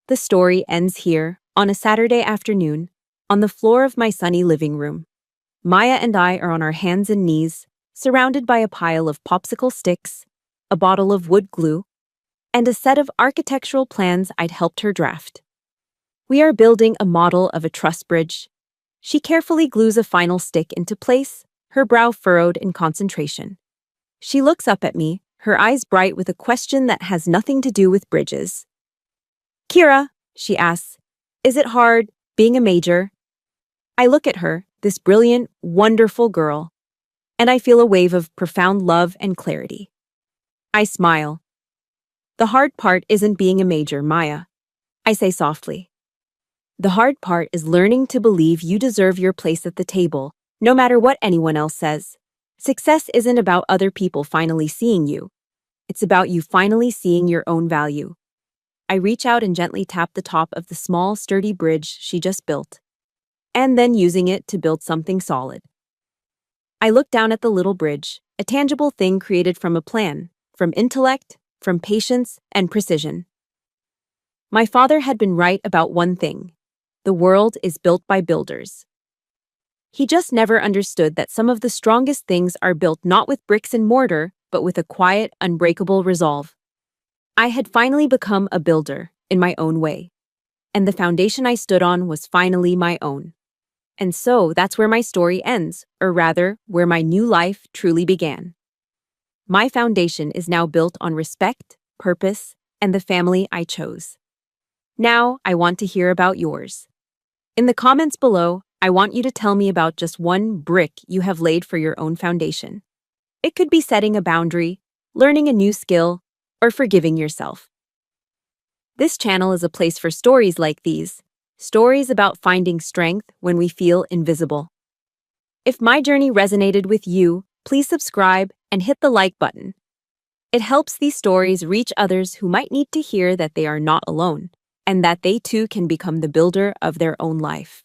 The story ends here, on a Saturday afternoon, on the floor of my sunny living room. Maya and I are on our hands and knees, surrounded by a pile of popsicle sticks, a bottle of wood glue, and a set of architectural plans I'd helped her draft. We are building a model of a truss bridge. She carefully glues a final stick into place, her brow furrowed in concentration. She looks up at me, her eyes bright with a question that has nothing to do with bridges. "Kira," she asks, "is it hard, being a major?" I look at her, this brilliant, wonderful girl, and I feel a wave of profound love and clarity. I smile. "The hard part isn't being a major, Maya," I say softly. "The hard part is learning to believe you deserve your place at the table, no matter what anyone else says. Success isn't about other people finally seeing you. It's about you finally seeing your own value." I reach out and gently tap the top of the small, sturdy bridge she just built, and then using it to build something solid. I look down at the little bridge, a tangible thing created from a plan, from intellect, from patience and precision. My father had been right about one thing: the world is built by builders. He just never understood that some of the strongest things are built not with bricks and mortar, but with a quiet, unbreakable resolve. I had finally become a builder, in my own way, and the foundation I stood on was finally my own. And so that's where my story ends, or rather, where my new life truly began. My foundation is now built on respect, purpose, and the family I chose. Now, I want to hear about yours. In the comments below, I want you to tell me about just one brick you have laid for your own foundation. It could be setting a boundary, learning a new skill, or forgiving yourself. This channel is a place for stories like these, stories about finding strength when we feel invisible. If my journey resonated with you, please subscribe and hit the like button. It helps these stories reach others who might need to hear that they are not alone, and that they too can become the builder of their own life.